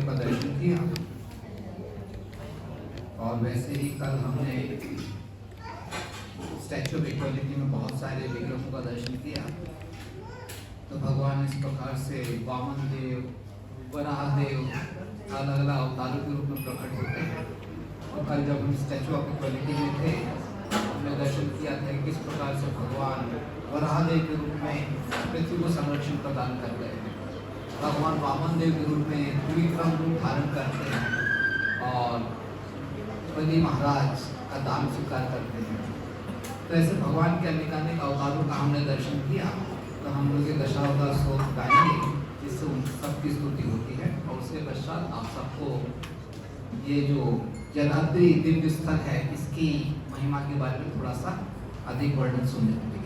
देव का दर्शन किया। और वैसे ही कल हमने स्टैचू ऑफ इक्वालिटी में बहुत सारे विग्रहों का दर्शन किया। तो भगवान इस प्रकार से वामन देव, वराह देव अलग अलग अवतारों के रूप में प्रकट होते हैं। तो कल जब हम स्टैचू ऑफ इक्वालिटी में थे, हमने दर्शन किया था कि किस प्रकार से भगवान वराह देव के रूप में पृथ्वी को संरक्षण प्रदान कर रहे हैं। भगवान वामन देव के रूप में त्रिविक्रम रूप धारण करते हैं और बलि महाराज का दान स्वीकार करते हैं। तो ऐसे भगवान के अनेकानेक अवतारों का हमने दर्शन किया। तो हम लोग ये दशावतार स्तोत्र गाएंगे जिससे उन सबकी स्तुति होती है। और उसके पश्चात आप सबको ये जो जनाद्री दिव्य स्थल है इसकी महिमा के बारे में थोड़ा सा अधिक वर्णन सुनने को मिलेगा।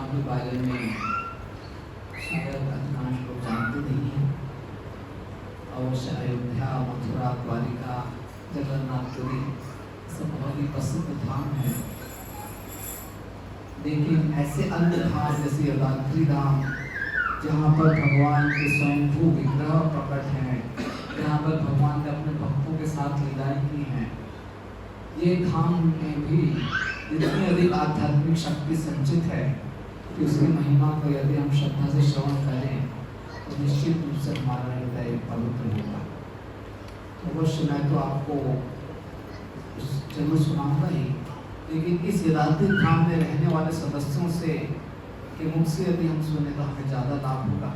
के बारे में शायद अधिकांश लोग जानते नहीं हैं। अवश्य अयोध्या, मथुरा, द्वारिका, जगन्नाथपुरी सब बहुत ही प्रसिद्ध धाम है, लेकिन ऐसे अन्य धाम जैसे यदाद्री धाम, जहाँ पर भगवान के स्वयंभू विग्रह प्रकट हैं, जहाँ पर भगवान ने अपने भक्तों के साथ लीलाएं की हैं, ये धाम में भी इतनी अधिक आध्यात्मिक शक्ति संचित है कि उसकी महिमा को यदि हम श्रद्धा से श्रवण करें तो निश्चित रूप से हमारा हृदय पवित्र होगा। अवश्य मैं तो आपको जरूर सुनाऊंगा ही, लेकिन इस यदाद्री धाम में रहने वाले सदस्यों से के मुख से यदि हम सुने तो हमें ज़्यादा लाभ होगा।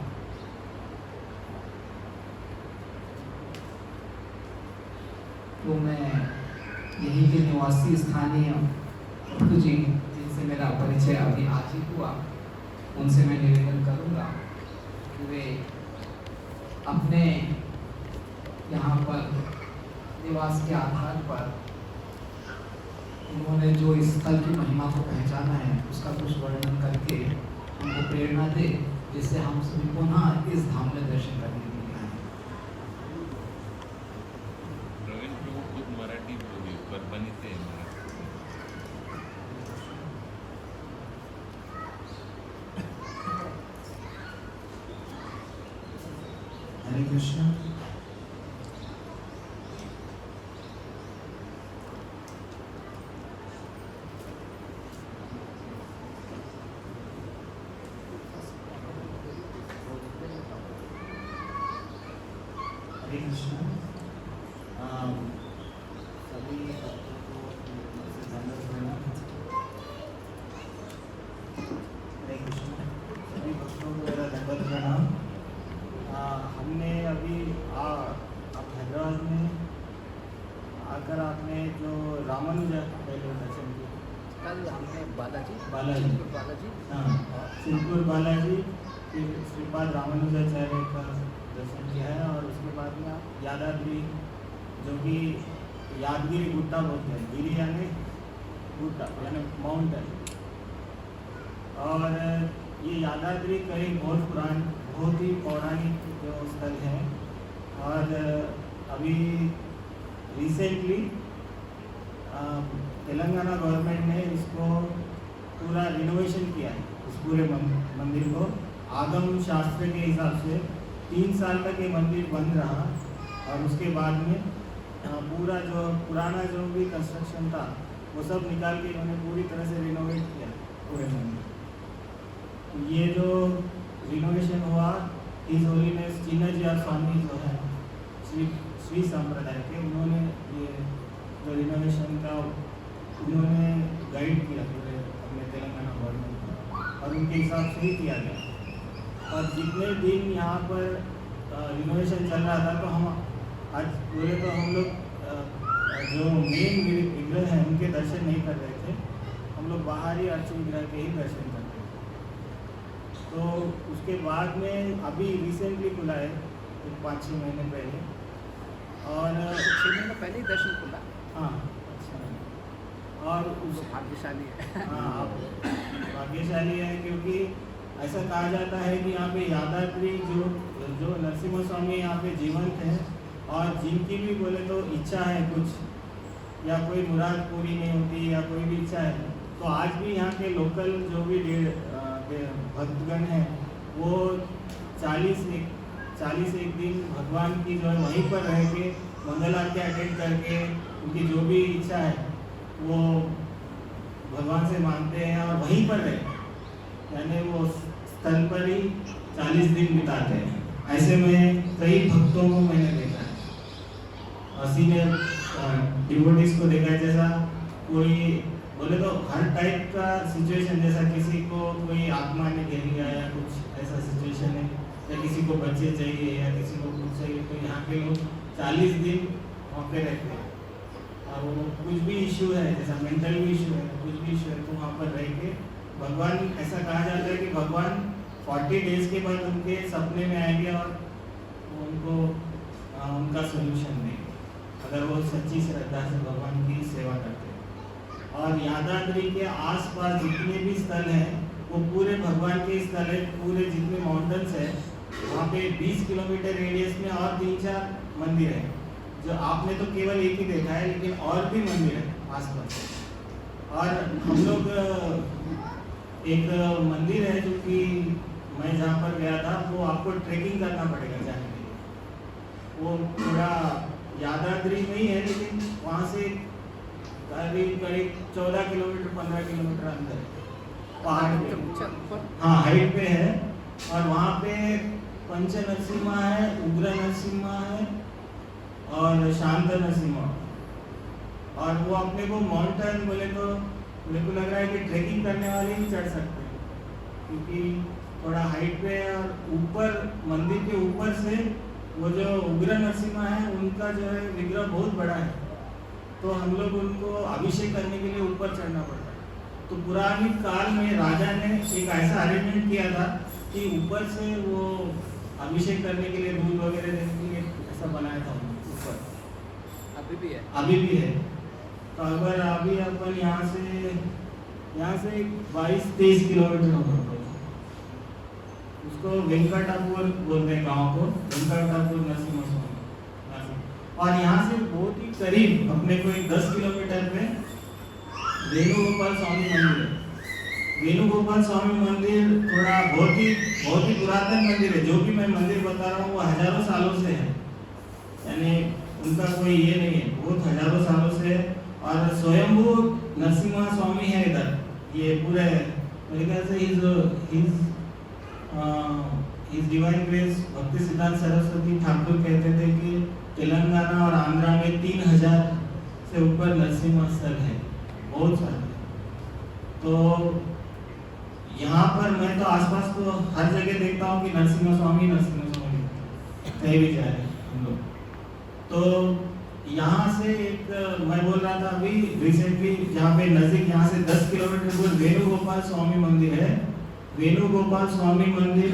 तो मैं यहीं के निवासी स्थानीय प्रभु जी जिनसे मेरा परिचय अभी आज ही हुआ, उनसे मैं निवेदन करूंगा कि वे अपने यहाँ पर निवास के आधार पर उन्होंने जो इस स्थल की महिमा को पहचाना है उसका कुछ वर्णन करके उनको प्रेरणा दे, जिससे हम सभी पुनः इस धाम में दर्शन करने के लिए आए। प्रवीण प्रभु खुद मराठी बोली पर बनिते हरे कृष्ण। हरे कृष्ण। सभी भक्तों को दंडवत प्रणाम। हरे कृष्ण। सभी भक्तों को मेरा दंडवत प्रणाम। हमने अभी आप हैदराबाद में आकर आपने जो रामानुजा पहले दर्शन किया, कल हमने बालाजी हाँ, सिद्धपुर बालाजी फिर श्रीपाद रामानुजाचार्य का दर्शन किया है, और उसके बाद में आप यादाद्री, जो कि यादगिरी गुट्टा बोलते हैं, गिरी यानी गुट्टा यानी माउंटेन, और ये यादाद्री कई बहुत ही पौराणिक जो स्थल है, और अभी रिसेंटली तेलंगाना गवर्नमेंट ने इसको पूरा रिनोवेशन किया है, इस पूरे मंदिर को। आगम शास्त्र के हिसाब से 3 साल तक ये मंदिर बंद रहा, और उसके बाद में पूरा जो पुराना जो भी कंस्ट्रक्शन था वो सब निकाल के इन्होंने पूरी तरह से रिनोवेट किया पूरे मंदिर। ये जो रिनोवेशन हुआ, हिज होलीनेस चिन्नजिया स्वामी जो है श्री संप्रदाय के, उन्होंने ये जो रिनोवेशन का उन्होंने गाइड किया पूरे अपने तेलंगाना गवर्नमेंट को, और उनके हिसाब से ही किया गया। और जितने दिन यहाँ पर रिनोवेशन चल रहा था, तो हम आज पूरे तो हम लोग जो मेन विग्रह हैं उनके दर्शन नहीं कर रहे थे, हम लोग बाहरी अर्च विग्रह के ही दर्शन करते थे। तो उसके बाद में अभी रिसेंटली खुला है, 5-6 महीने पहले, और 6 महीने पहले ही दर्शन खुला। हाँ, अच्छा, और उस भाग्यशाली है। हाँ, आप भाग्यशाली है, क्योंकि ऐसा कहा जाता है कि यहाँ पे यादाद्री जो नरसिम्हा स्वामी यहाँ पे जीवंत हैं, और जिनकी भी बोले तो इच्छा है कुछ, या कोई मुराद पूरी नहीं होती, या कोई भी इच्छा है, तो आज भी यहाँ के लोकल जो भी भक्तगण हैं वो 40 दिन भगवान की जो है वहीं पर रह के मंगल आरती अटेंड करके उनकी जो भी इच्छा है वो भगवान से मांगते हैं, और वहीं पर रहे, यानी वो स्थल पर ही 40 दिन बिताते हैं। ऐसे में कई भक्तों को मैंने देखा है, सीनियर डिवोटीज को देखा है, जैसा कोई बोले तो हर टाइप का सिचुएशन, जैसा किसी को कोई आत्मा ने घेर लिया या कुछ ऐसा सिचुएशन है, या किसी को बच्चे चाहिए या किसी को कुछ चाहिए, तो यहाँ के लोग 40 दिन वहाँ पे रहते हैं। और वो कुछ भी इश्यू है, जैसा मेंटल भी इश्यू है, कुछ भी इश्यू है, तो वहाँ पर रह के भगवान, ऐसा कहा जाता है कि भगवान 40 डेज के बाद उनके सपने में आएंगे और उनको उनका सोल्यूशन देंगे, अगर वो सच्ची श्रद्धा से भगवान की सेवा करते हैं। और यादाद्री के आसपास जितने भी स्थल हैं वो पूरे भगवान के स्थल है, पूरे जितने माउंटेन्स है वहाँ पे 20 किलोमीटर रेडियस में और 3-4 मंदिर है। जो आपने तो केवल एक ही देखा है, लेकिन और भी मंदिर है आसपास। और हम लोग एक मंदिर है जो कि मैं जहाँ पर गया था, वो आपको ट्रेकिंग करना पड़ेगा जाने के लिए। वो थोड़ा यादाद्री नहीं है, लेकिन वहाँ से करीब 14 किलोमीटर 15 किलोमीटर अंदर है, पहाड़ पे। ऊपर हाँ, हाइट पे है। और वहाँ पे पंच नरसिम्हा है, उग्र नरसिम्हा है और शांत नरसिम्हा। और वो अपने को माउंटेन बोले तो मेरे को लग रहा है कि ट्रेकिंग करने वाले ही चढ़ सकते हैं, क्योंकि थोड़ा हाइट पे है। और ऊपर मंदिर के ऊपर से वो जो उग्र नरसिम्हा है, उनका जो है विग्रह बहुत बड़ा है, तो हम लोग उनको अभिषेक करने के लिए ऊपर चढ़ना पड़ता है। तो पुरानी काल में राजा ने एक ऐसा अरेंजमेंट किया था कि ऊपर से वो अभिषेक करने के लिए, दूध वगैरह देने के लिए ऐसा बनाया था ऊपर। अभी भी है। अभी भी है। तो अगर अभी अपन यहाँ से 22-23 किलोमीटर होगा, उसको वेंकटापुर बोलते हैं गांव को, वेंकटापुर नरसिम्हा स्वामी। और यहाँ से बहुत ही करीब अपने को एक 10 किलोमीटर पे वेणुगोपाल स्वामी मंदिर है। वेणुगोपाल स्वामी मंदिर थोड़ा बहुत ही पुरातन मंदिर है। जो भी मैं मंदिर बता रहा हूँ वो हजारों सालों से है, यानी उनका कोई ये नहीं है, बहुत हजारों सालों से है। और स्वयंभू नरसिम्हा स्वामी है इधर। ये पूरे मेरे ख्याल से हिज डिवाइन ग्रेस भक्ति सिद्धांत सरस्वती ठाकुर कहते थे कि तेलंगाना और आंध्रा में 3000 से ऊपर नरसिम्हा स्थल है, बहुत सारे। तो यहाँ पर मैं तो आसपास तो हर जगह देखता हूँ कि नरसिम्हा स्वामी कहीं भी जा रहे हैं हम लोग। तो यहाँ से एक मैं बोल रहा था अभी रिसेंटली, जहाँ पे नज़दीक यहाँ से 10 किलोमीटर दूर वेणुगोपाल स्वामी मंदिर है। वेणुगोपाल स्वामी मंदिर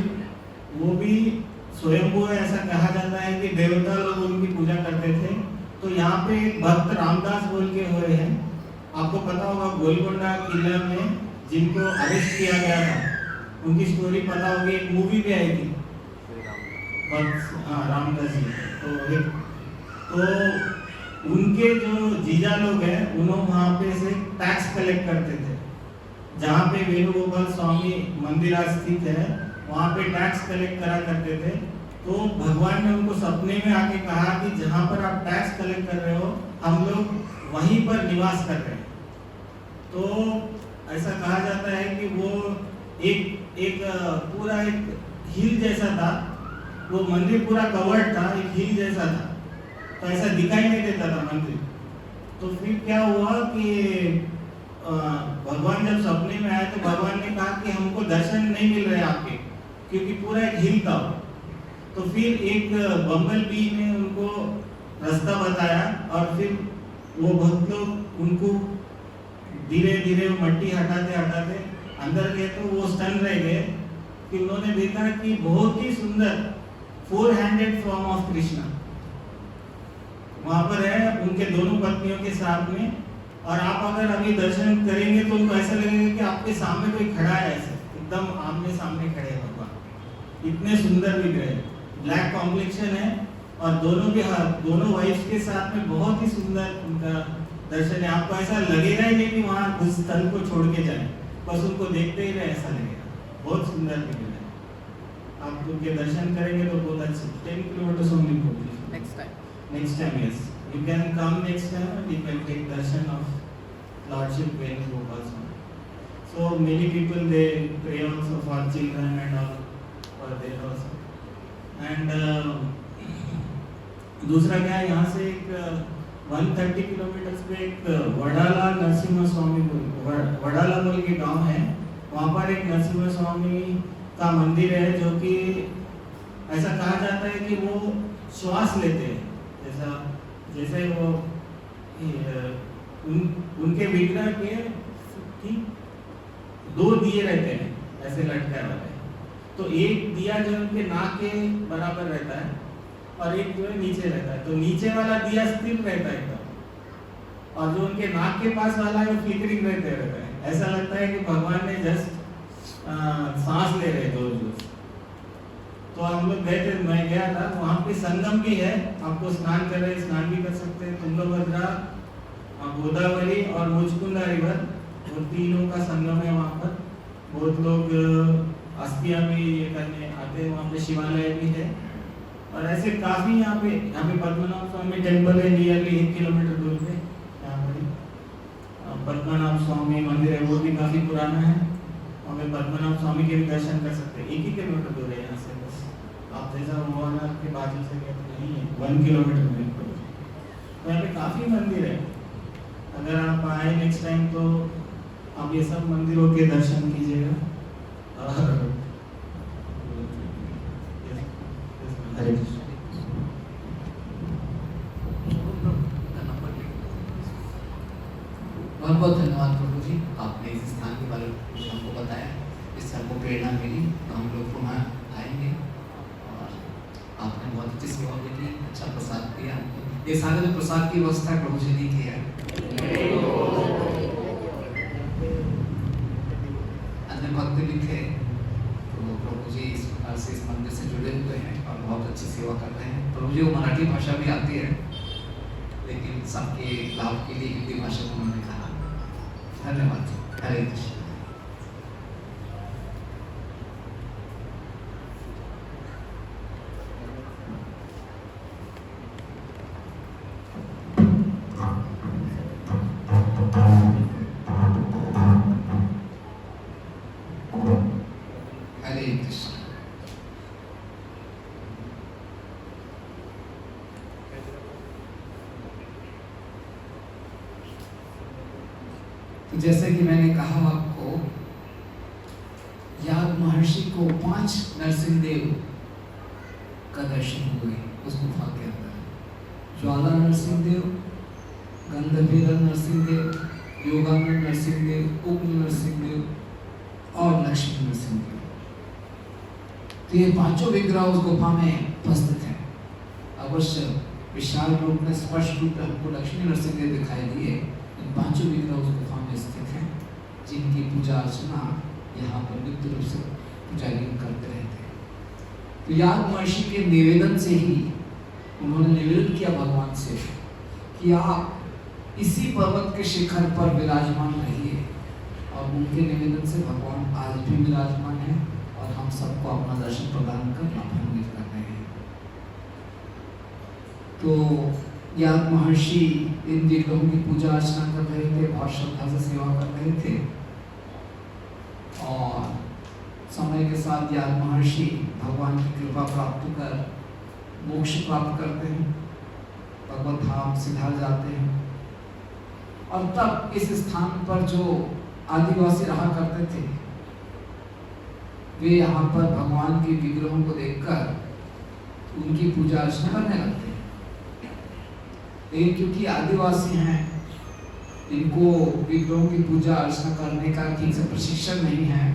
वो भी स्वयंभू है, ऐसा कहा जाता है कि देवता लोग उनकी पूजा करते थे। तो यहाँ पे एक भक्त रामदास बोल के हुए हैं, आपको पता होगा गोलकोंडा किला में जिनको अरेस्ट किया गया था, उनकी स्टोरी पता होगी, एक मूवी भी आई थी रामदास जी। तो उनके जो जीजा लोग हैं, उन्होंने वहाँ पे से टैक्स कलेक्ट करते थे। जहाँ पे वेणुगोपाल स्वामी मंदिर आज स्थित है, वहाँ पे टैक्स कलेक्ट करा करते थे। तो भगवान ने उनको सपने में आके कहा कि जहाँ पर आप टैक्स कलेक्ट कर रहे हो, हम लोग वहीं पर निवास कर रहे हैं। तो ऐसा कहा जाता है कि वो एक पूरा एक हिल जैसा था, वो मंदिर पूरा कवर्ड था, एक हिल जैसा था, तो ऐसा दिखाई नहीं देता था मंदिर। तो फिर क्या हुआ कि भगवान जब सपने में आए तो भगवान ने कहा कि हमको दर्शन नहीं मिल रहे आपके, क्योंकि पूरा एक हिल था। तो फिर एक बम्बल बी ने उनको रास्ता बताया, और फिर वो भक्त लोग उनको धीरे धीरे मट्टी हटाते हटाते अंदर गए। तो वो स्टन रह गए कि उन्होंने देखा कि बहुत ही सुंदर 4-हैंडेड फॉर्म ऑफ कृष्णा वहाँ पर है, उनके दोनों पत्नियों के साथ में। और आप अगर अभी दर्शन करेंगे तो उनको ऐसा लगेगा कि आपके सामने कोई खड़ा है, ऐसे एकदम आमने सामने खड़े हैं भगवान। इतने सुंदर दिख रहे हैं, ब्लैक कॉम्प्लेक्शन है, और दोनों वाइफ्स के साथ में बहुत ही सुंदर उनका दर्शन है। आपको ऐसा लगेगा ही नहीं कि वहाँ उस स्थल को छोड़ के जाए, बस उनको देखते ही रहे, ऐसा लगेगा। बहुत सुंदर दिख रहे हैं, आप उनके दर्शन करेंगे तो बहुत अच्छे। 10 kilometre only next time, yes, you can come next time and you can take darshan of Lordship Venugopal Swami. So many people they pray also for children and all for their also. And दूसरा क्या है, यहाँ से एक 130 kilometre पे एक वडाला नरसिम्हा स्वामी वडाला बोल के गांव है, वहाँ पर एक नरसिम्हा स्वामी का मंदिर है, जो कि ऐसा कहा जाता है कि वो श्वास लेते हैं, जैसे वो उनके विग्रह के ठीक 2 दिए रहते हैं ऐसे लटका वाले। तो एक दिया जो उनके नाक के बराबर रहता है और एक जो है नीचे रहता है। तो नीचे वाला दिया स्थिर रहता है एकदम, और जो उनके नाक के पास वाला है वो फ्लिकरिंग रहता है। ऐसा लगता है कि भगवान ने जस्ट सांस ले रहे जोर जोर से। तो हम लोग गए थे, मैं गया था, तो वहाँ पे संगम भी है, आपको स्नान कर रहे स्नान भी कर सकते हैं। तुंगभद्रा, गोदावरी और मुचकुंदा रिवर, वो तीनों का संगम है वहाँ पर। बहुत लोग अस्थियाँ भी ये करने आते हैं, वहाँ पे शिवालय भी है। और ऐसे काफ़ी यहाँ पे पद्मनाभ स्वामी टेम्पल है, नियरली 1 किलोमीटर दूर पे यहाँ पर पद्मनाभ स्वामी मंदिर है, वो भी काफ़ी पुराना है। हमें पद्मनाभ स्वामी के भी दर्शन कर सकते हैं। 1 ही किलोमीटर दूर है यहाँ से, बस आप जैसा मोहना के बाजू से गए तो नहीं है, 1 किलोमीटर दूर। तो यहाँ पे काफ़ी मंदिर है, अगर आप आए नेक्स्ट टाइम तो आप ये सब मंदिरों के दर्शन कीजिएगा। और हरे कृष्ण। बहुत बहुत धन्यवाद प्रभु जी, आपने इस स्थान के बारे में हमको बताया, इससे हमको प्रेरणा मिली, तो हम लोग पुनः आएंगे। और आपने बहुत अच्छी सेवा भी की, अच्छा प्रसाद दिया। ये सारे जो प्रसाद की व्यवस्था प्रभु जी ने की है। अन्य भक्त भी थे, तो प्रभु जी इस प्रकार से इस मंदिर से जुड़े हुए हैं और बहुत अच्छी सेवा कर रहे हैं। प्रभु जी को मराठी भाषा भी आती है, लेकिन सबके लाभ के लिए हिंदी भाषा को उन्होंने कहा। धन्यवाद। हरे कृष्ण। हरे कृष्ण। तो जैसे कि मैंने कहा आपको, याग महर्षि को 5 नरसिंहदेव का दर्शन हुए उस गुफा के अंदर। ज्वाला नरसिंहदेव, गंधर्वीर नरसिंहदेव, योगानंद नरसिंहदेव, उग्र नरसिंहदेव और लक्ष्मी नरसिंहदेव। तो ये 5 विग्रह उस गुफा में उपस्थित हैं। अवश्य विशाल रूप में, स्पष्ट रूप में हमको लक्ष्मी नरसिंहदेव दिखाई दिए। इन 5 विग्रह उस गुफा में स्थित हैं, जिनकी पूजा अर्चना यहाँ पर नित्य रूप से पुजारी करते रहते हैं। तो याग महर्षि के निवेदन से ही उन्होंने निवेदन किया भगवान से कि आप इसी पर्वत के शिखर पर विराजमान रहिए, और उनके निवेदन से भगवान आज भी विराजमान है और हम सबको अपना दर्शन प्रदान कर लाभान्वित कर रहे हैं। तो याग महर्षि इन विग्रहों की पूजा अर्चना कर रहे थे, बहुत श्रद्धा से सेवा कर रहे थे। और समय के साथ याग महर्षि भगवान की कृपा प्राप्त कर मोक्ष प्राप्त करते हैं, भगवत धाम सिधार जाते हैं। और तब इस स्थान पर जो आदिवासी रहा करते थे, वे यहाँ पर भगवान के विग्रहों को देखकर उनकी पूजा अर्चना करने लगते हैं। लेकिन क्योंकि आदिवासी हैं, इनको विग्रहों की पूजा अर्चना करने का ठीक से प्रशिक्षण नहीं है,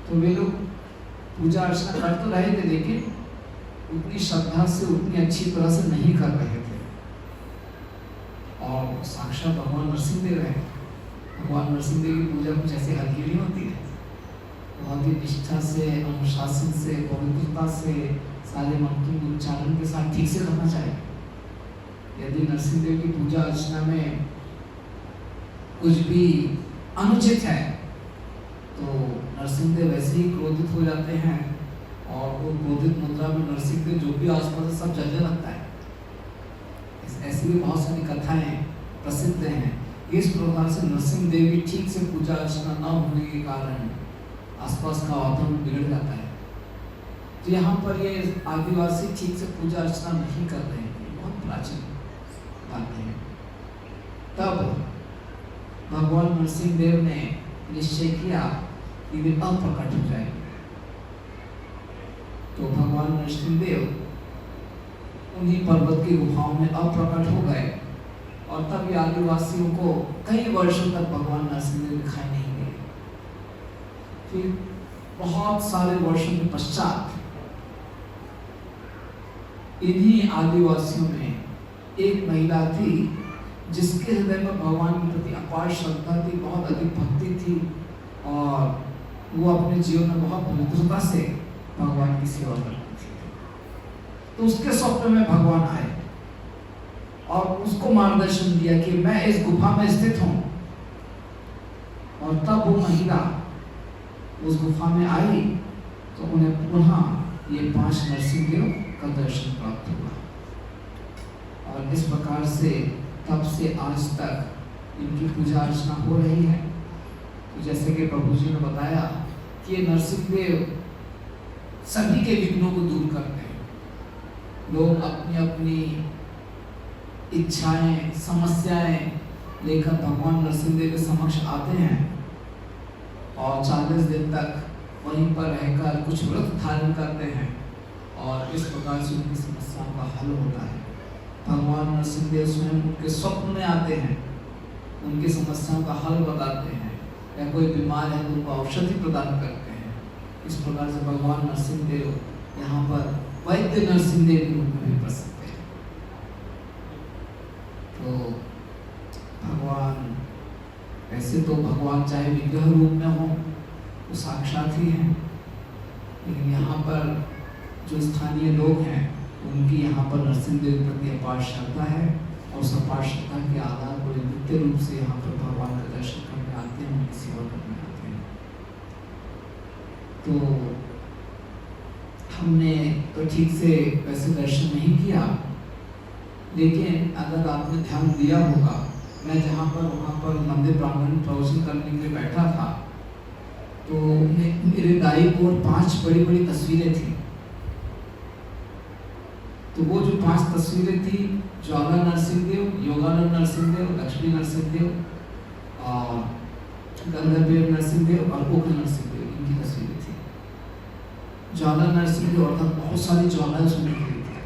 तो वे लोग पूजा अर्चना कर तो रहे थे, लेकिन उतनी श्रद्धा से, उतनी अच्छी तरह से नहीं कर रहे थे। और साक्षात भगवान नरसिंहदेव है, भगवान नरसिंहदेव की पूजा कुछ ऐसे हल्की नहीं होती है। बहुत ही निष्ठा से, अनुशासन से, पवित्रता से, सारे मंत्रों के उच्चारण के साथ ठीक से करना चाहिए। यदि नरसिंहदेव की पूजा अर्चना में कुछ भी अनुचित है, तो नरसिंहदेव ऐसे ही क्रोधित हो जाते हैं, और वो क्रोधित मुद्रा में नरसिंहदेव जो भी आसपास है सब जलने लगता है। ऐसी भी बहुत सारी कथाएं प्रसिद्ध हैं। इस प्रकार से नरसिंहदेव की ठीक से पूजा अर्चना न होने के कारण आसपास का वातावरण बिगड़ जाता है। तो यहाँ पर ये आदिवासी ठीक से पूजा अर्चना नहीं कर रहे हैं, बहुत प्राचीन बातें हैं। तब भगवान नरसिंहदेव ने निश्चय किया कि वे अप्रकट हो जाएंगे। तो भगवान नरसिंहदेव उन्हीं पर्वत की गुफाओं में अप्रकट हो गए, और तब ये आदिवासियों को कई वर्षों तक भगवान नरसिंहदेव दिखाई नहीं दिए। फिर बहुत सारे वर्षों के पश्चात इन्हीं आदिवासियों में एक महिला थी, जिसके हृदय में भगवान के प्रति अपार श्रद्धा थी, बहुत अधिक भक्ति थी, और वो अपने जीवन में बहुत पवित्रता से भगवान की सेवा करती थी। तो उसके स्वप्न में भगवान आए और उसको मार्गदर्शन दिया कि मैं इस गुफा में स्थित हूं। और तब वो महिला उस गुफा में आई तो उन्हें पुनः ये 5 नरसिंह देव का दर्शन प्राप्त हुआ। और इस प्रकार से तब से आज तक इनकी पूजा अर्चना हो रही है। तो जैसे कि प्रभु जी ने बताया कि ये नरसिंह देव सभी के विघ्नों को दूर करते हैं। लोग अपनी अपनी इच्छाएं, समस्याएं लेकर भगवान नरसिंह देव के समक्ष आते हैं और 40 दिन तक वहीं पर रहकर कुछ व्रत धारण करते हैं और इस प्रकार से उनकी समस्याओं का हल होता है। भगवान नरसिंह देव स्वयं उनके स्वप्न में आते हैं, उनकी समस्याओं का हल बताते हैं, या कोई बीमार है तो उनको औषधि प्रदान करते हैं। इस प्रकार से भगवान नरसिंह देव यहाँ पर वैद्य नरसिंह देव के रूप में भी प्रसिद्ध है। तो भगवान, ऐसे तो भगवान चाहे विग्रह रूप में हो वो साक्षात ही हैं, लेकिन यहाँ पर जो स्थानीय लोग हैं उनकी यहाँ पर नरसिंह देव के प्रति अपार श्रद्धा है और उस अपार श्रद्धा के आधार पर नित्य रूप से यहाँ पर भगवान का दर्शन करने आते हैं, उनकी सेवा करने आते हैं। तो हमने तो ठीक से वैसे दर्शन नहीं किया, लेकिन अगर आपने ध्यान दिया होगा, मैं जहाँ पर वहाँ पर मंदिर प्रांगण में प्रवचन करने के लिए बैठा था तो मेरे दाई ओर 5 बड़ी बड़ी तस्वीरें थी। तो वो जो 5 तस्वीरें थी, ज्वाला नरसिंह देव, योगानंद नरसिंह देव, लक्ष्मी नरसिंह देव और गंधर्व नरसिंह देव और उग्र नरसिंह देव, इनकी तस्वीरें थी। ज्वाला नरसिंह देव अर्थात बहुत सारी ज्वालाएं उसमें निकली थी।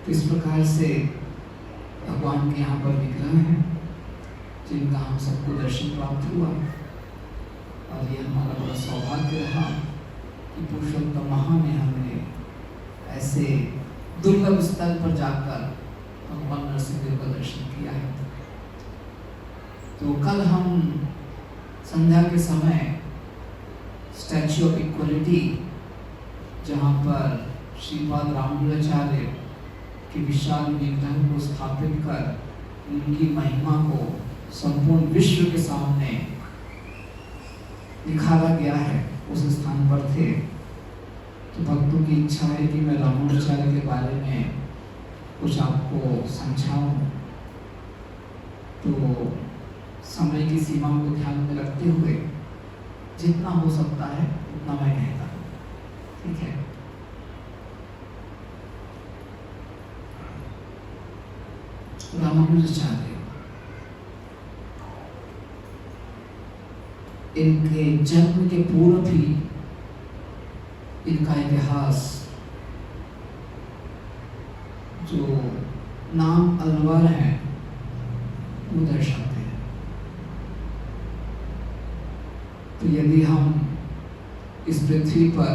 तो इस प्रकार से भगवान के यहाँ पर विग्रह हैं जिनका हम सबको दर्शन प्राप्त हुआ। और ये हमारा बड़ा सौभाग्य रहा कि पुरुषोत्तम माह में हमने ऐसे दुर्लभ स्थल पर जाकर भगवान नरसिंह देव का दर्शन किया है। तो कल हम संध्या के समय स्टैच्यू ऑफ इक्वलिटी, जहाँ पर श्रीपाद रामानुजाचार्य के विशाल विग्रह को स्थापित कर उनकी महिमा को संपूर्ण विश्व के सामने निखारा गया है, उस स्थान पर थे। तो भक्तों की इच्छा है कि मैं रामानुजाचार्य के बारे में कुछ आपको समझाऊं। तो समय की सीमा को ध्यान में रखते हुए जितना हो सकता है उतना मैं कहता हूँ, ठीक है। रामानुजाचार्य, इनके जन्म के पूर्व ही इनका इतिहास, जो नाम अलवर है, वो दर्शाते हैं। तो यदि हम इस पृथ्वी पर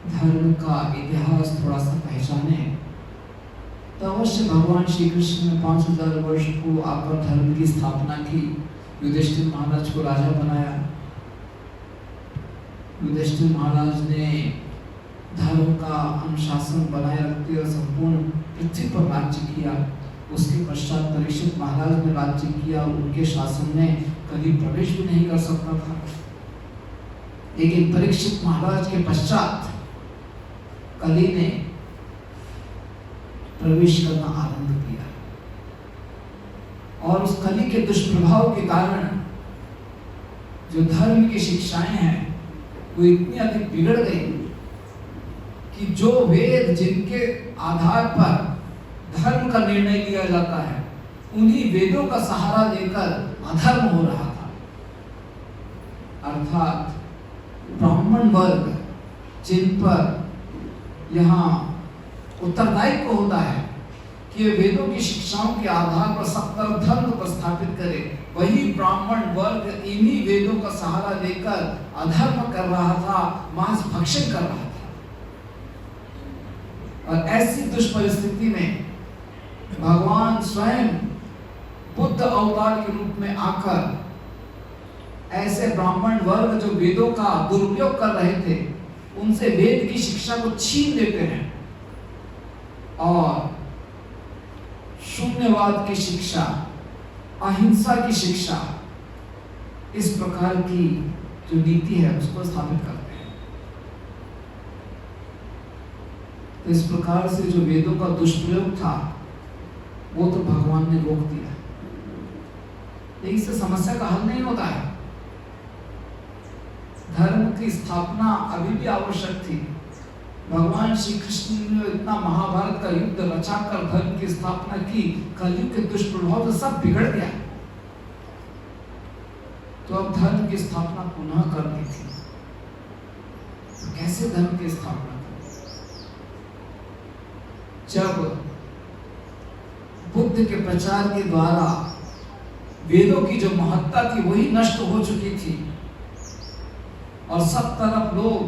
धर्म का इतिहास थोड़ा सा पहचाने तो अवश्य भगवान श्री कृष्ण ने 5000 वर्ष को आकर धर्म की स्थापना की। युधिष्ठिर महाराज को राजा बनाया। युधिष्ठिर महाराज ने धर्म का अनुशासन बनाए रखते हुए संपूर्ण पृथ्वी पर राज्य किया। उसके पश्चात परीक्षित महाराज ने राज्य किया। उनके शासन में कभी प्रवेश भी नहीं कर सकता था, लेकिन परीक्षित महाराज के पश्चात कली ने प्रवेश करना आरंभ किया और उस कली के दुष्प्रभाव के कारण जो धर्म की शिक्षाएं हैं वो इतनी अधिक बिगड़ गई कि जो वेद जिनके आधार पर धर्म का निर्णय लिया जाता है, उन्हीं वेदों का सहारा लेकर अधर्म हो रहा था। अर्थात ब्राह्मण वर्ग जिन पर यहाँ उत्तरदायित्व होता है कि वेदों की शिक्षाओं के आधार पर सब तरफ धर्म को स्थापित करे, वही ब्राह्मण वर्ग इन्हीं वेदों का सहारा लेकर अधर्म कर रहा था, मांस भक्षण कर रहा था। और ऐसी दुष्परिस्थिति में भगवान स्वयं बुद्ध अवतार के रूप में आकर ऐसे ब्राह्मण वर्ग जो वेदों का दुरुपयोग कर रहे थे, उनसे वेद की शिक्षा को छीन लेते हैं और शून्यवाद की शिक्षा, अहिंसा की शिक्षा, इस प्रकार की जो नीति है उसको स्थापित करते हैं। तो इस प्रकार से जो वेदों का दुष्प्रयोग था वो तो भगवान ने रोक दिया, लेकिन इससे समस्या का हल नहीं होता है। धर्म की स्थापना अभी भी आवश्यक थी। भगवान श्री कृष्ण ने इतना महाभारत का युद्ध रचाकर धर्म की स्थापना की, कलयुग के दुष्प्रभाव से सब बिगड़ गया। तो अब धर्म की स्थापना पुनः करनी थी। तो कैसे धर्म की स्थापना करें? जब बुद्ध के प्रचार के द्वारा वेदों की जो महत्ता थी वही नष्ट हो चुकी थी और सब तरफ लोग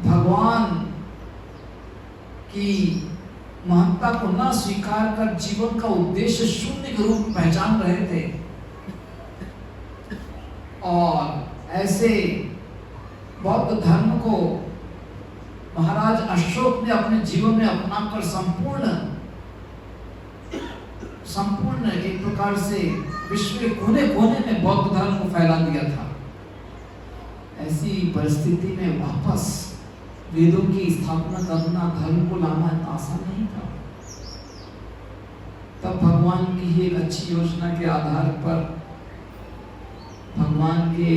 भगवान की महत्ता को न स्वीकार कर जीवन का उद्देश्य शून्य के रूप में पहचान रहे थे, और ऐसे बौद्ध धर्म को महाराज अशोक ने अपने जीवन में अपनाकर संपूर्ण एक प्रकार से विश्व के कोने कोने में बौद्ध धर्म को फैला दिया था। ऐसी परिस्थिति में वापस वेदों की स्थापना करना, धर्म को लाना इतना आसान नहीं था। तब भगवान की ही एक अच्छी योजना के आधार पर भगवान के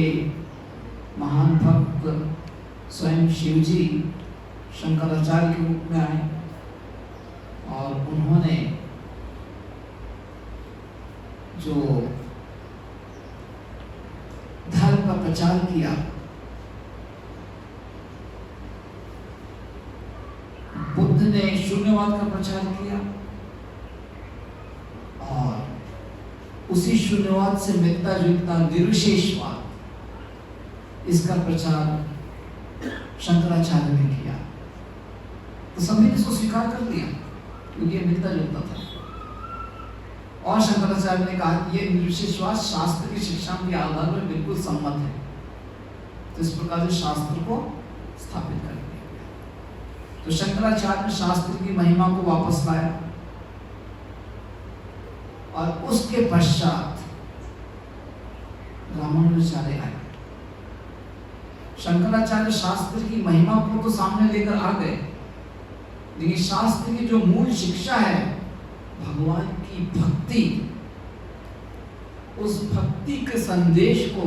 महान भक्त स्वयं शिव जी शंकराचार्य के रूप में आए और उन्होंने जो धर्म का प्रचार किया, बुद्ध ने शून्यवाद का प्रचार किया और उसी शून्यवाद से मिलता जुलता निर्विशेषवाद, इसका प्रचार शंकराचार्य ने किया। तो सभी ने इसको स्वीकार कर लिया क्योंकि ये मिलता जुलता था। और शंकराचार्य ने कहा कि ये निर्विशेषवाद शास्त्र की शिक्षा के आधार पर बिल्कुल सम्मत है। तो इस प्रकार से शास्त्र को स्थापित कर दिया गया। तो शंकराचार्य ने शास्त्र की महिमा को वापस लाया और उसके पश्चात रामानुजाचार्य आए। शंकराचार्य शास्त्र की महिमा को तो सामने लेकर आ गए, लेकिन शास्त्र की जो मूल शिक्षा है भगवान की भक्ति, उस भक्ति के संदेश को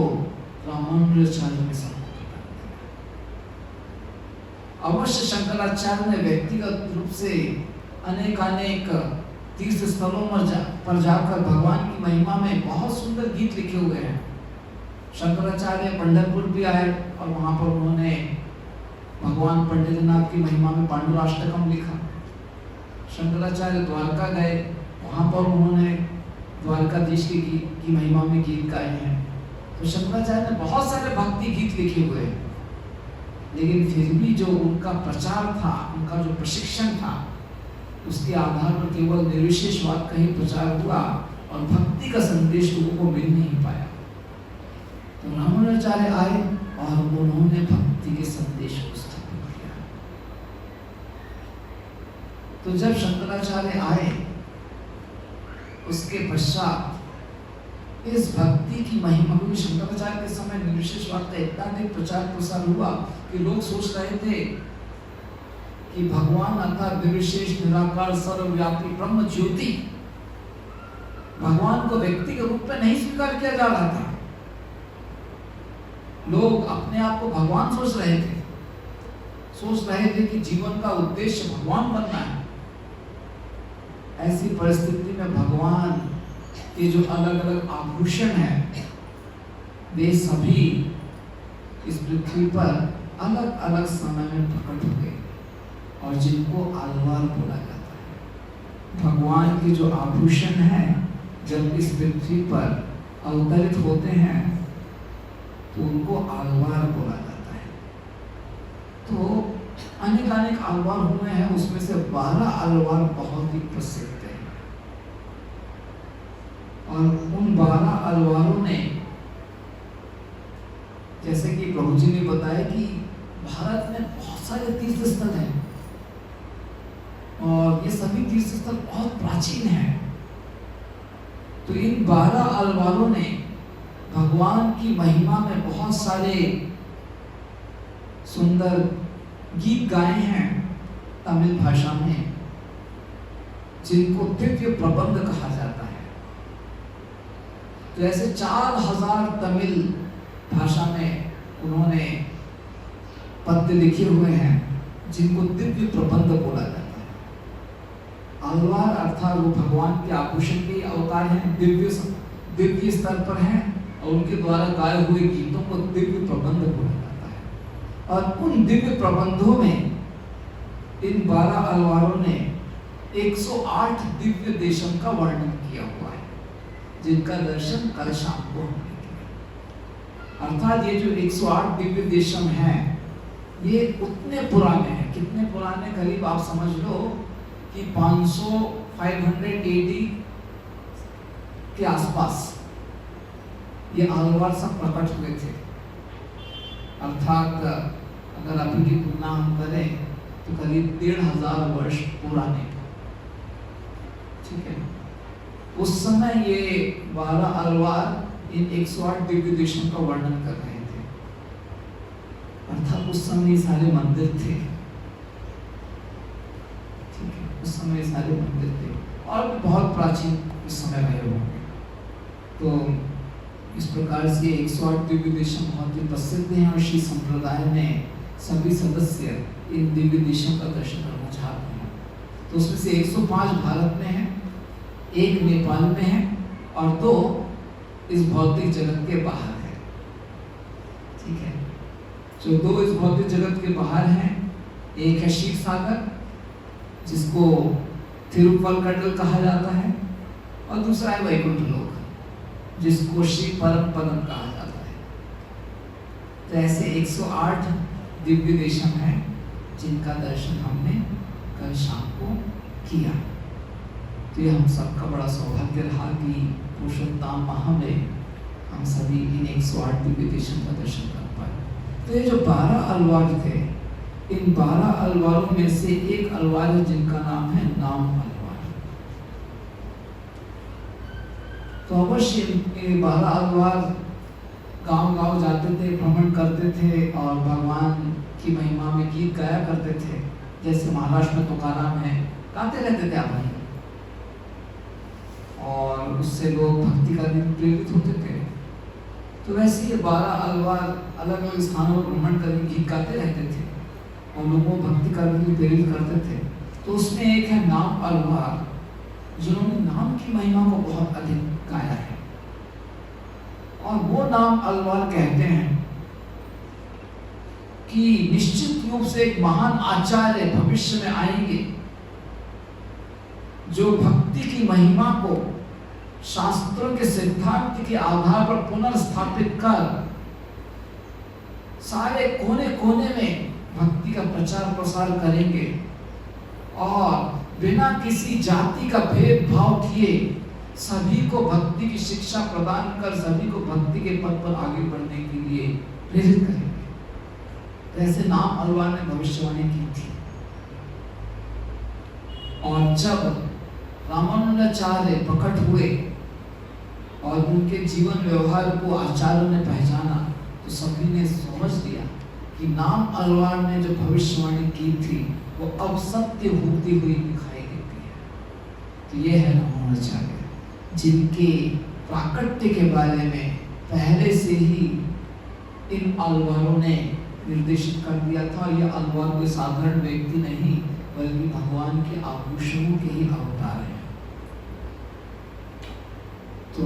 रामानुजाचार्य ने संबोधित कर दिया। अवश्य शंकराचार्य ने व्यक्तिगत रूप से अनेक तीर्थ स्थलों पर जाकर भगवान की महिमा में बहुत सुंदर गीत लिखे हुए हैं। शंकराचार्य पंढरपुर भी आए और वहां पर उन्होंने भगवान पंडितनाथ की महिमा में पांडुराष्टकम लिखा। शंकराचार्य द्वारका गए, वहां पर उन्होंने द्वारकाधीश की महिमा में गीत गाए हैं। तो शंकराचार्य ने बहुत सारे भक्ति गीत लिखे हुए हैं, लेकिन फिर भी जो उनका प्रचार था, उनका जो प्रशिक्षण था, उसके आधार पर केवल निर्विशेषवाद का ही प्रचार हुआ और भक्ति का संदेश लोगों को मिल नहीं पाया। तो रामानुजाचार्य आए और उन्होंने भक्ति के संदेश को स्थापित किया। तो जब शंकराचार्य आए उसके पश्चात इस भक्ति की महिमा, क्योंकि शंकराचार्य के समय निर्विशेषवाद का इतना अधिक प्रचार प्रसार हुआ कि लोग सोच रहे थे कि भगवान अर्थात निर्विशेष निराकार सर्वव्यापी ब्रह्म ज्योति, भगवान को व्यक्ति के रूप में नहीं स्वीकार किया जा रहा था। लोग अपने आप को भगवान सोच रहे थे कि जीवन का उद्देश्य भगवान बनना है। ऐसी परिस्थिति में भगवान के जो अलग अलग आभूषण हैं, वे सभी इस पृथ्वी पर अलग अलग समय में प्रकट हो गए और जिनको आलवार बोला जाता है। भगवान के जो आभूषण हैं जब इस पृथ्वी पर अवतरित होते हैं तो उनको आलवार बोला जाता है। तो अनेक आलवार हुए हैं, उसमें से 12 आलवार बहुत ही प्रसिद्ध हैं और उन 12 आलवारों ने बताया कि भारत में बहुत सारे तीर्थ स्थल हैं और ये सभी तीर्थ स्थल बहुत प्राचीन हैं। तो इन 12 अलवारों ने भगवान की महिमा में बहुत सारे सुंदर गीत गाए हैं तमिल भाषा में, जिनको दिव्य प्रबंध कहा जाता है। तो ऐसे 4000 तमिल भाषा में उन्होंने पद्य लिखे हुए हैं जिनको दिव्य प्रबंध बोला जाता है। अलवार अर्थात वो भगवान के आभूषण के अवतार हैं, दिव्य स्तर पर हैं और उनके द्वारा गाए हुए गीतों को दिव्य प्रबंध बोला जाता है। और उन दिव्य प्रबंधों में इन 12 अलवारों ने 108 दिव्य देशों का वर्णन किया हुआ है, जिनका दर्शन कल शाम को हमने किया। अर्थात ये जो 108 दिव्य देशम हैं, ये उतने पुराने हैं। कितने पुराने? करीब आप समझ लो कि 500 AD के आसपास ये अलवार सब प्रकट हुए थे। अर्थात अगर अभी की तुलना हम करें तो करीब 1500 वर्ष पुराने। ठीक है, उस समय ये 12 अलवार इन 108 दिव्य देशों का वर्णन कर रहे थे। अर्थात उस समय सारे मंदिर थे। ठीक है, उस समय सारे मंदिर थे और भी बहुत प्राचीन उस समय रहे होंगे। तो इस प्रकार से 108 दिव्य देशों बहुत ही प्रसिद्ध हैं और श्री संप्रदाय में सभी सदस्य इन दिव्य देशों का दर्शन करना चाहते हैं। तो उसमें से 105 भारत में है, 1 नेपाल में है और 2 इस भौतिक जगत के बाहर है। ठीक है, जो 2 इस भौतिक जगत के बाहर हैं, एक है क्षीर सागर जिसको थिरुपल्कडल कहा जाता है और दूसरा है वैकुंठ लोक जिसको श्री परम पदम कहा जाता है। तो ऐसे 108 दिव्य देशम हैं जिनका दर्शन हमने कल शाम को किया। तो ये हम सबका बड़ा सौभाग्य रहा कि पुरुषोत्तम माह में हम सभी इन 108 दिव्य देशों का दर्शन कर पाए। तो ये जो 12 अलवार थे, इन 12 अलवारों में से एक अलवार है जिनका नाम है नाम अलवार। तो अवश्य ये 12 अलवार गांव-गांव जाते थे, भ्रमण करते थे और भगवान की महिमा में गीत गाया करते थे। जैसे महाराष्ट्र में तुकाराम है, गाते रहते थे आप, और उससे लोग भक्ति का दिन प्रेरित होते थे। तो वैसे ये 12 अलवार अलग अलग स्थानों पर भ्रमण करके गीत गाते रहते थे और लोगों को भक्ति करने के लिए प्रेरित करते थे। तो उसमें एक है नाम अलवार, जिन्होंने नाम की महिमा को बहुत अधिक गाया है। और वो नाम अलवार कहते हैं कि निश्चित रूप से एक महान आचार्य भविष्य में आएंगे जो भक्ति की महिमा को शास्त्रों के सिद्धांत के आधार पर पुनर्स्थापित कर सारे कोने कोने में भक्ति का प्रचार प्रसार करेंगे और बिना किसी जाति का भेदभाव किए सभी को भक्ति की शिक्षा प्रदान कर सभी को भक्ति के पथ पर आगे बढ़ने के लिए प्रेरित करेंगे। ऐसे नाम अलवार ने भविष्यवाणी की थी। और जब रामानुजाचार्य प्रकट हुए और उनके जीवन व्यवहार को आचार्यों ने पहचाना तो सभी ने समझ लिया कि नाम अलवार ने जो भविष्यवाणी की थी वो अब सत्य होती हुई दिखाई देती है। तो ये है रामानुजाचार्य जिनके प्राकट्य के बारे में पहले से ही इन अलवारों ने निर्देशित कर दिया था। यह अलवार कोई साधारण व्यक्ति नहीं बल्कि भगवान के आभूषणों के ही अवतार हैं। तो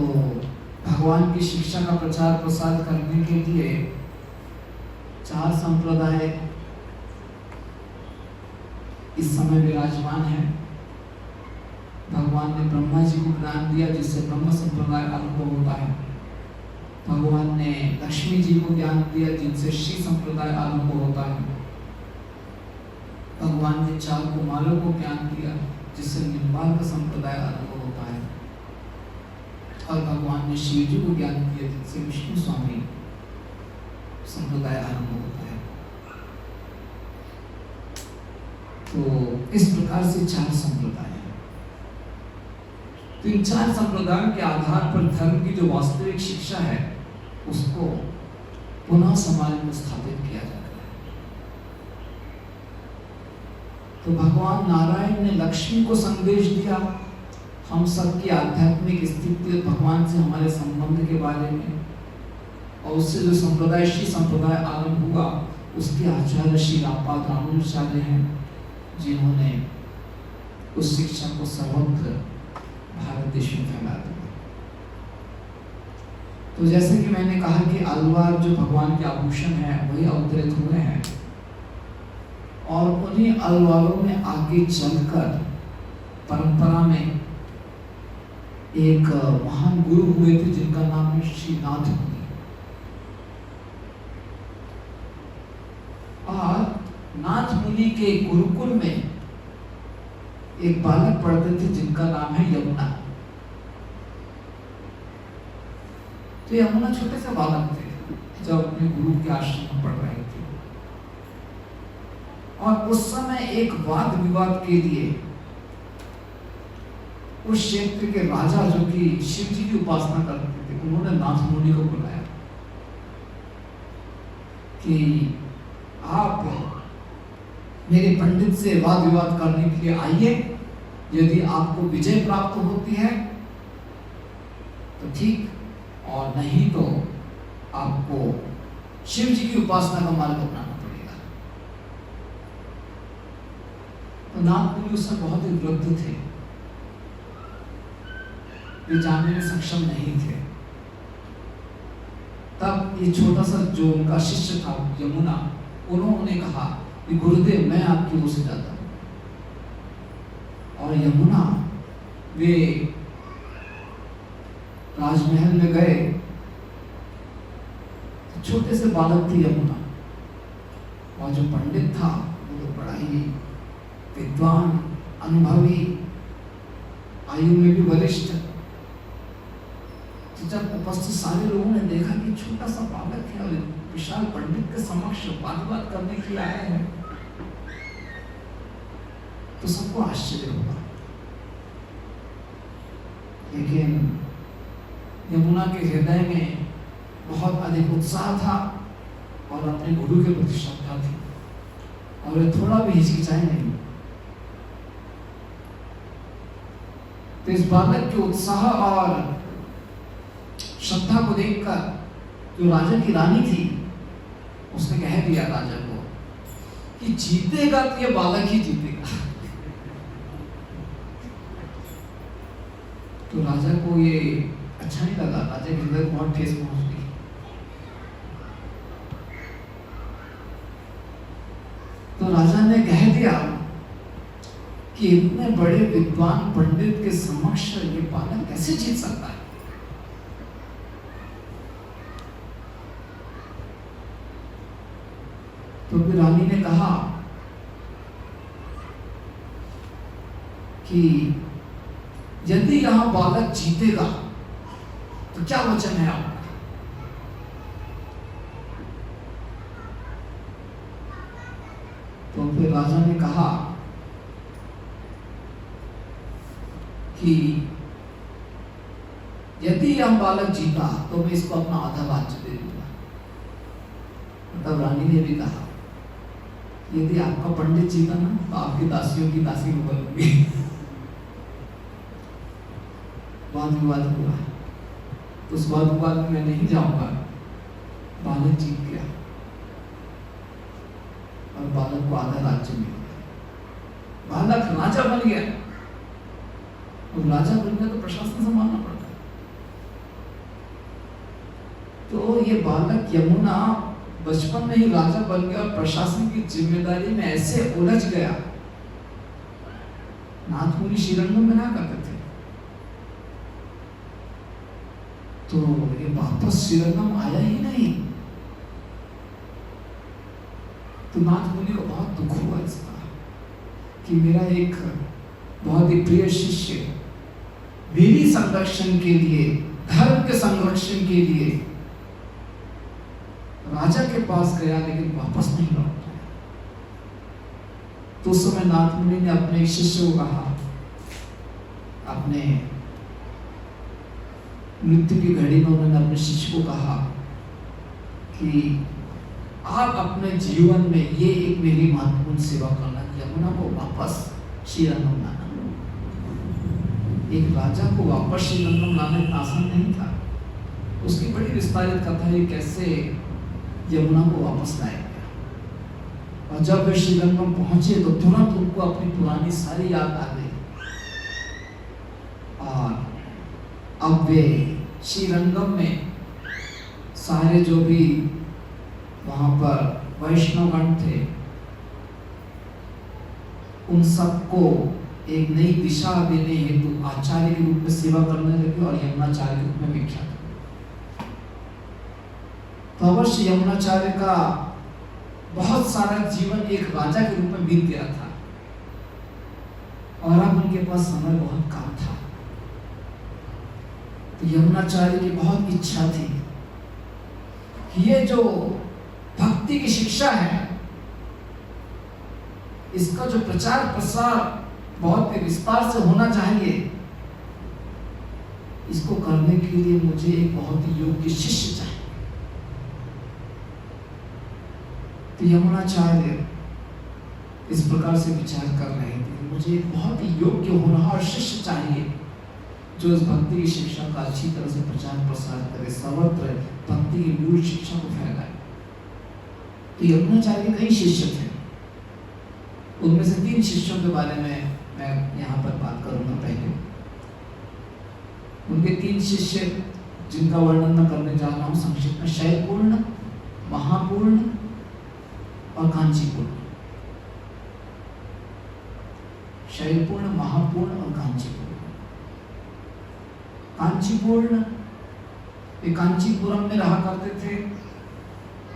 भगवान की शिक्षा का प्रचार प्रसार करने के लिए 4 संप्रदाय इस समय विराजमान है। भगवान ने ब्रह्मा जी को ज्ञान दिया जिससे ब्रह्म संप्रदाय आरंभ होता है। भगवान ने लक्ष्मी जी को ज्ञान दिया जिनसे श्री संप्रदाय आरंभ होता है। भगवान ने 4 कुमारों को ज्ञान दिया जिससे निम्बार्क संप्रदाय आरंभ होता है। और भगवान ने शिव जी को ज्ञान दिया जिनसे विष्णु स्वामी संप्रदाय आरंभ होता है। तो इस प्रकार से 4 संप्रदाय हैं। तो इन 4 संप्रदायों के आधार पर धर्म की जो वास्तविक शिक्षा है उसको पुनः समाज में स्थापित किया जाता है। तो भगवान नारायण ने लक्ष्मी को संदेश दिया हम सबकी आध्यात्मिक स्थिति भगवान से हमारे संबंध के बारे में, और उससे जो संप्रदाय श्री संप्रदाय आरंभ हुआ उसके आचार्य श्री रामपाद रामानुजाचार्य हैं, जिन्होंने उस शिक्षा को सर्वत्र भारत देश में फैला दिया। तो जैसे कि मैंने कहा कि अलवार जो भगवान के आभूषण है वही अवतरित हुए हैं, और उन्हीं अलवारों में आगे चलकर परंपरा में एक महान गुरु हुए थे जिनका नाम है श्री नाथ मुनि। और नाथ मुनि के गुरुकुल में एक बालक पढ़ते थे जिनका नाम है यमुना। तो यमुना छोटे से बालक थे जब अपने गुरु के आश्रम में पढ़ रहे थे, और उस समय एक वाद विवाद के लिए उस क्षेत्र के राजा जो कि शिव जी की उपासना करते थे, उन्होंने नाथ मुनि को बुलाया कि आप मेरे पंडित से वाद विवाद करने के लिए आइए, यदि आपको विजय प्राप्त होती है तो ठीक, और नहीं तो आपको शिव जी की उपासना का मार्ग अपनाना पड़ेगा। तो नाथ मुनि उससे बहुत ही वृद्ध थे, वे जानने में सक्षम नहीं थे। तब ये छोटा सा जो उनका शिष्य था यमुना, उन्होंने कहा कि गुरुदेव मैं आपकी ओर से जाता हूँ। और यमुना वे राजमहल में गए। तो छोटे से बालक थे यमुना, और जो पंडित था वो तो बड़ा ही विद्वान, अनुभवी, आयु में भी वरिष्ठ। तो जब उपस्थित सारे लोगों ने देखा कि छोटा सा बालक है और विशाल पंडित के समक्ष बात करने के लिए आए हैं, तो सबको आश्चर्य हुआ। लेकिन यमुना के हृदय में बहुत अधिक उत्साह था और अपने गुरु के प्रति श्रद्धा थी, और वे थोड़ा भी हिचकिचाए नहीं। तो इस बालक के उत्साह और श्रद्धा को देखकर जो राजा की रानी थी उसने कह दिया राजा को कि जीतेगा तो ये बालक ही जीतेगा। तो राजा को ये अच्छा नहीं लगा, राजा के हृदय को बहुत ठेस पहुंच गई। तो राजा ने कह दिया कि इतने बड़े विद्वान पंडित के समक्ष ये बालक कैसे जीत सकता है। तो फिर रानी ने कहा कि यदि यहां बालक जीतेगा तो क्या वचन है आपका? तो फिर राजा ने कहा कि यदि यह बालक जीता तो मैं इसको अपना आधा राज्य दे दूंगा। तब रानी ने भी कहा यदि आपका पंडित जीता ना तो आपकी दासियों की दासी को बनूंगी। वाद विवाद हुआ, तो उस वाद विवाद में मैं नहीं जाऊंगा। बालक जीत गया और बालक को आधा राज्य मिल गया। बालक राजा बन गया, और राजा बन गया तो प्रशासन संभालना पड़ता है। तो ये बालक यमुना बचपन में ही राजा बन गया और प्रशासन की जिम्मेदारी में ऐसे उलझ गया। नाथ मुनि श्रीरंगम में ना करते थे, तो ये वापस श्रीरंगम आया ही नहीं। तो नाथ मुनि को बहुत दुख हुआ इसका कि मेरा एक बहुत ही प्रिय शिष्य मेरी संरक्षण के लिए, धर्म के संरक्षण के लिए राजा के पास गया लेकिन वापस नहीं लौट आया। तो उस समय नाथ मुनि ने अपने एक शिष्य को कहा, अपने मृत्यु की घड़ी में उन्होंने अपने शिष्य को कहा कि आप अपने जीवन में ये एक मेरी महत्वपूर्ण सेवा करना कि यमुना को वापस श्रीरंगम लाना। एक राजा को वापस श्रीरंगम लाना इतना आसान नहीं था। उसकी बड़ी विस्तारित कथा है कैसे यमुना को वापस लाया गया। और जब वे श्रीरंगम पहुंचे तो तुरंत उनको अपनी पुरानी सारी याद आ गई और अब वे श्रीरंगम में सारे जो भी वहां पर वैष्णवगण थे उन सबको एक नई दिशा देने हेतु आचार्य के रूप में सेवा करने लगे और यमुनाचार्य के रूप में विख्यात हुए। तो अवश्य यमुनाचार्य का बहुत सारा जीवन एक राजा के रूप में बीत गया था और अब उनके पास समय बहुत कम था। तो यमुनाचार्य की बहुत इच्छा थी कि ये जो भक्ति की शिक्षा है इसका जो प्रचार प्रसार बहुत ही विस्तार से होना चाहिए, इसको करने के लिए मुझे एक बहुत ही योग्य शिष्य चाहिए। तो यमुनाचार्य इस प्रकार से विचार कर रहे थे, मुझे एक बहुत ही योग्य होनहार शिष्य चाहिए जो इस भक्ति की शिक्षा का अच्छी तरह से प्रचार प्रसार करे, सर्वत्र भक्ति की मूल शिक्षा को फैलाए। तो यमुनाचार्य के कई शिष्य थे, उनमें से 3 शिष्यों के बारे में मैं यहाँ पर बात करूंगा। पहले उनके 3 शिष्य जिनका वर्णन मैं करने जा रहा हूँ संक्षिप्त में, शैलपूर्ण, महापूर्ण और कांचीपूर्ण। शैलपूर्ण, महापूर्ण और कांचीपूर्ण। कांचीपूर्ण वे कांचीपुरम में रहा करते थे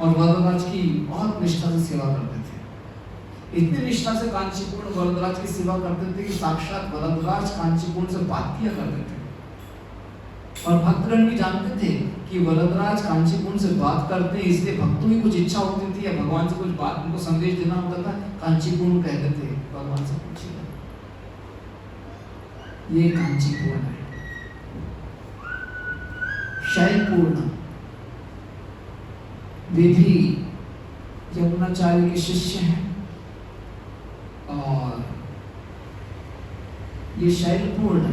और वरदराज की बहुत निष्ठा से सेवा करते थे। इतनी निष्ठा से कांचीपूर्ण वरदराज की सेवा करते थे कि साक्षात वरदराज कांचीपूर्ण से बात किया करते थे और भक्तगण भी जानते थे कि वरदराज कांचीपूर्ण से बात करते हैं, इसलिए भक्तों की कुछ इच्छा होती थी या भगवान से कुछ बात उनको संदेश देना होता था, कांचीपूर्ण कहते थे भगवान से पूछिएगा। ये कांचीपूर्ण है। शैलपूर्ण वे भी यमुनाचार्य के शिष्य हैं और ये शैलपूर्ण,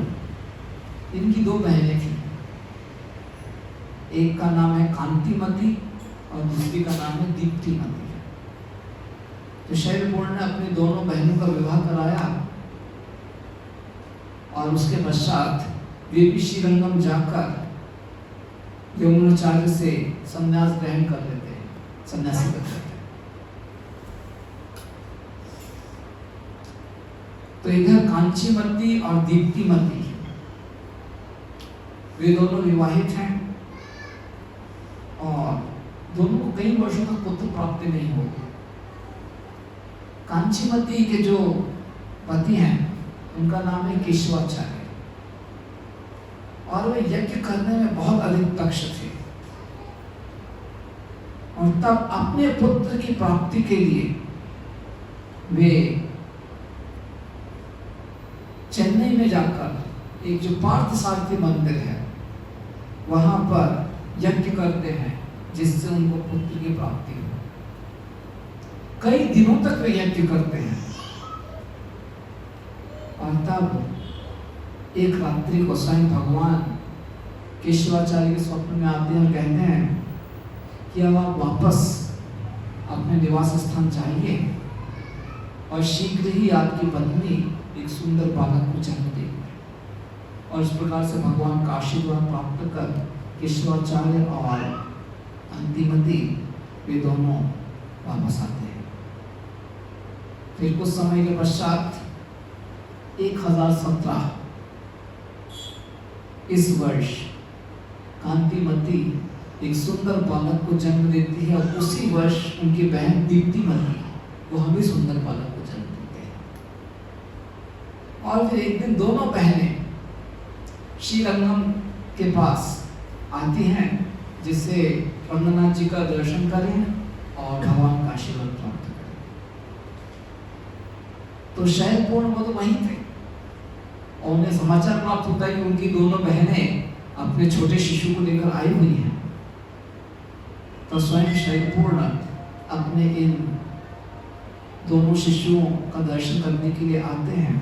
इनकी 2 बहनें थी, एक का नाम है कांतिमती और दूसरी का नाम है दीप्तिमती। तो शैलपूर्ण ने अपनी दोनों बहनों का विवाह कराया और उसके पश्चात वे भी श्रीरंगम जाकर यमुनाचार्य से संन्यास ग्रहण कर लेते हैं, सन्यासी कर लेते हैं। तो इधर कांचीमती और दीप्तिमती वे दोनों विवाहित हैं और दोनों को कई वर्षों तक पुत्र प्राप्ति नहीं हो। कांचीमती के जो पति हैं उनका नाम है केशवाचार्य और वे यज्ञ करने में बहुत अधिक दक्ष थे और तब अपने पुत्र की प्राप्ति के लिए वे चेन्नई में जाकर एक जो पार्थसारथी मंदिर है वहां पर यज्ञ करते हैं जिससे उनको पुत्र की प्राप्ति हो। कई दिनों तक वे यज्ञ करते हैं और तब एक रात्रि को स्वयं भगवान केशवाचार्य के स्वप्न में आते हैं और कहते हैं कि अब आप वापस अपने निवास स्थान जाइए और शीघ्र ही आपकी पत्नी एक सुंदर बालक को जन्म देगी। और इस प्रकार से भगवान का आशीर्वाद प्राप्त कर केशवाचार्य और अंतिमती वे दोनों वापस आते हैं। फिर कुछ समय के पश्चात 1017 इस वर्ष कांतिमती एक सुंदर बालक को जन्म देती है और उसी वर्ष उनकी बहन दीप्तिमती वो हमें सुंदर बालक को जन्म देते हैं। और फिर एक दिन दोनों बहनें श्रीरंगम के पास आती हैं जिससे रंगनाथ जी का दर्शन करें और भगवान का आशीर्वाद प्राप्त करें। तो शैलपूर्ण वो तो वहीं थे और उन्हें समाचार प्राप्त होता है कि उनकी दोनों बहनें अपने छोटे शिशु को लेकर आई हुई हैं। तो स्वयं शैलपूर्ण अपने इन दोनों शिशुओं का दर्शन करने के लिए आते हैं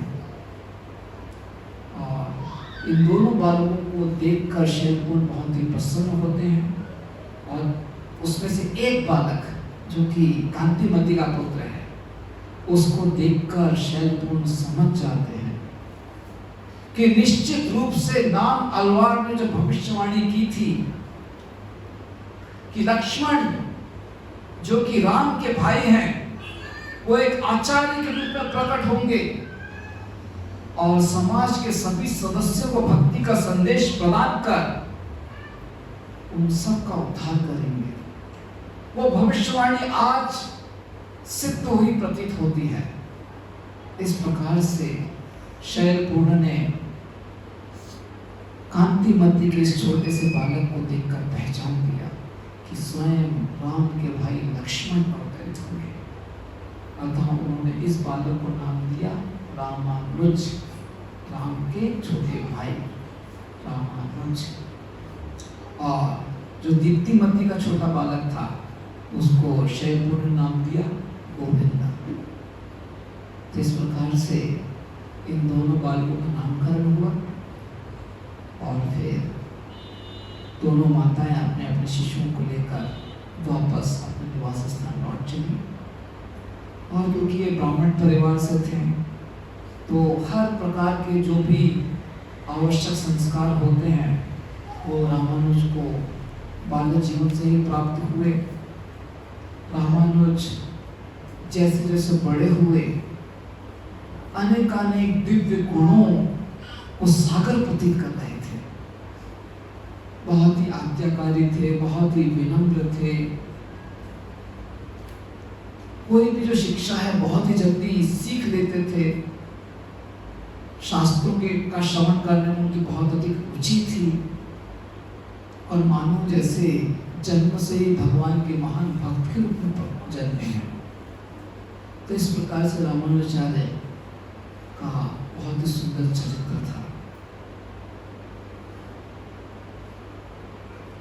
और इन दोनों बालकों को देखकर शैलपूर्ण बहुत ही प्रसन्न होते हैं और उसमें से एक बालक जो कि कांतिमती का पुत्र है, उसको देखकर शैलपूर्ण समझ जाते हैं कि निश्चित रूप से नाम अलवार ने जो भविष्यवाणी की थी कि लक्ष्मण जो कि राम के भाई हैं वो एक आचार्य के रूप में प्रकट होंगे और समाज के सभी सदस्यों को भक्ति का संदेश प्रदान कर उन सब का उद्धार करेंगे। वो भविष्यवाणी आज सिद्ध हुई प्रतीत होती है। इस प्रकार से शैलपूर्ण ने कांतिमती के इस छोटे से बालक को देखकर पहचान लिया कि स्वयं राम के भाई लक्ष्मण अवतरित हुए। अतः उन्होंने इस बालक को नाम दिया रामानुज, राम के छोटे भाई रामानुज। और जो दीप्तिमती का छोटा बालक था उसको शैलपूर्ण ने नाम दिया गोविंदा। तो इस प्रकार से इन दोनों बालकों का नामकरण हुआ और फिर दोनों माताएं अपने अपने शिशुओं को लेकर वापस अपने निवास स्थान लौट चली। और क्योंकि ये ब्राह्मण परिवार से थे तो हर प्रकार के जो भी आवश्यक संस्कार होते हैं वो रामानुज को बाल्य जीवन से ही प्राप्त हुए। रामानुज जैसे जैसे बड़े हुए अनेकानेक दिव्य गुणों को सागर प्रतीत कर रहे थे। बहुत ही आज्ञाकारी थे, बहुत ही विनम्र थे। कोई भी जो शिक्षा है बहुत ही जल्दी सीख लेते थे। शास्त्रों के का श्रवण करने में उनकी बहुत अधिक रुचि थी और मानो जैसे जन्म से ही भगवान के महान भक्त के रूप में जन्मे हैं। तो इस प्रकार से रामानुजाचार्य का बहुत ही सुंदर चरित्र था।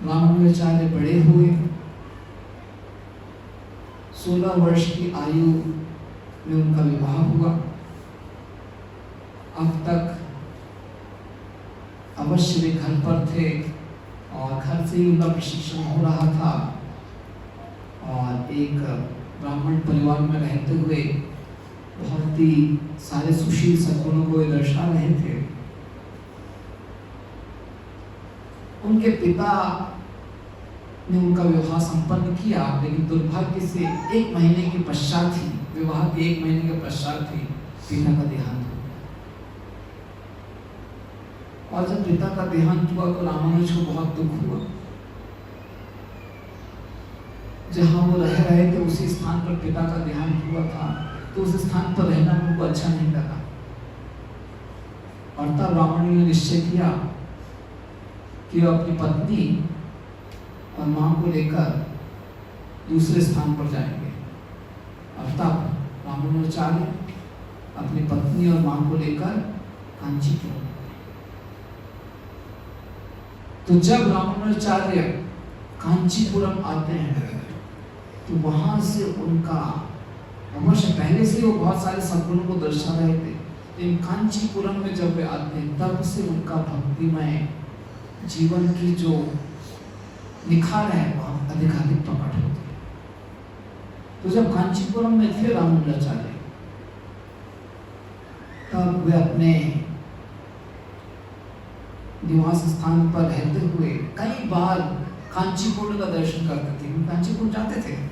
रामानुजाचार्य बड़े हुए, 16 वर्ष की आयु में उनका विवाह हुआ। अब तक अवश्य वे घर पर थे और घर से ही उनका प्रशिक्षण हो रहा था और एक ब्राह्मण परिवार में रहते हुए बहुत ही सारे सुशील सद्गुणों को वे दर्शा रहे थे। उनके पिता ने उनका विवाह संपन्न किया, लेकिन दुर्भाग्य से 1 महीने के पश्चात ही, विवाह के 1 महीने के पश्चात ही पिता का देहांत हो गया। और जब पिता का देहांत हुआ तो रामानुज को बहुत दुख हुआ। जहां वो रह रहे थे उसी स्थान पर पिता का देहांत हुआ था, तो उस स्थान पर रहना उनको अच्छा नहीं लगा। और तब रामानुज ने निश्चय किया कि वो अपनी पत्नी और मां को लेकर दूसरे स्थान पर जाएंगे। और तब रामानुजाचार्य अपनी पत्नी और मां को लेकर कांचीपुरम। तो जब रामानुजाचार्य कांचीपुरम आते हैं तो वहां से उनका अवश्य पहले से वो बहुत सारे सद्गुणों को दर्शा रहे थे, लेकिन कांचीपुरम में जब वे आते हैं तब से उनका भक्तिमय जीवन की जो निखार है वह अधिकाधिक प्रकट होती है। तो जब कांचीपुरम में थे रामानुजाचार्य, तब वे अपने निवास स्थान पर रहते हुए कई बार कांचीपुरम का दर्शन करते थे। कांचीपुरम जाते थे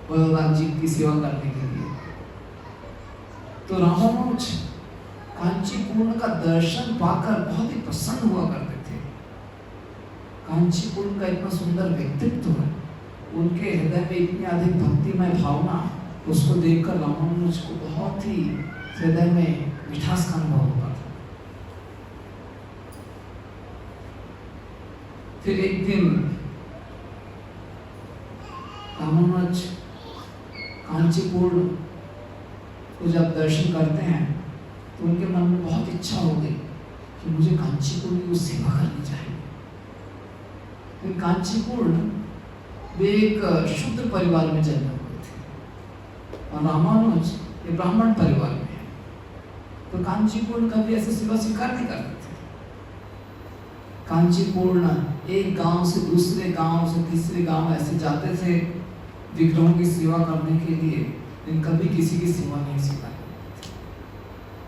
बलराम जी की सेवा करने के लिए। तो रामानुज कांचीपुरम का दर्शन पाकर बहुत ही प्रसन्न हुआ करते थे। कांचीपुरम का इतना सुंदर व्यक्तित्व है, उनके हृदय में इतनी अधिक भक्तिमय भावना, उसको देखकर रामानुज को बहुत ही हृदय में मिठास का अनुभव होता था। फिर एक दिन रामानुज कांचीपुर को जब दर्शन करते हैं तो उनके मन में बहुत इच्छा हो गई कि मुझे कांचीपुर की सेवा करनी चाहिए। फिर कांचीपुर वे एक शुद्ध परिवार में जन्मे हुए थे और रामानुज ये ब्राह्मण परिवार में है, तो कांचीपुर कभी ऐसे सेवा स्वीकार नहीं करते थे। कांचीपुर एक गांव से दूसरे गांव से तीसरे गांव ऐसे जाते थे विग्रहों की सेवा करने के लिए, लेकिन कभी किसी की सेवा नहीं स्वीकार करते थे।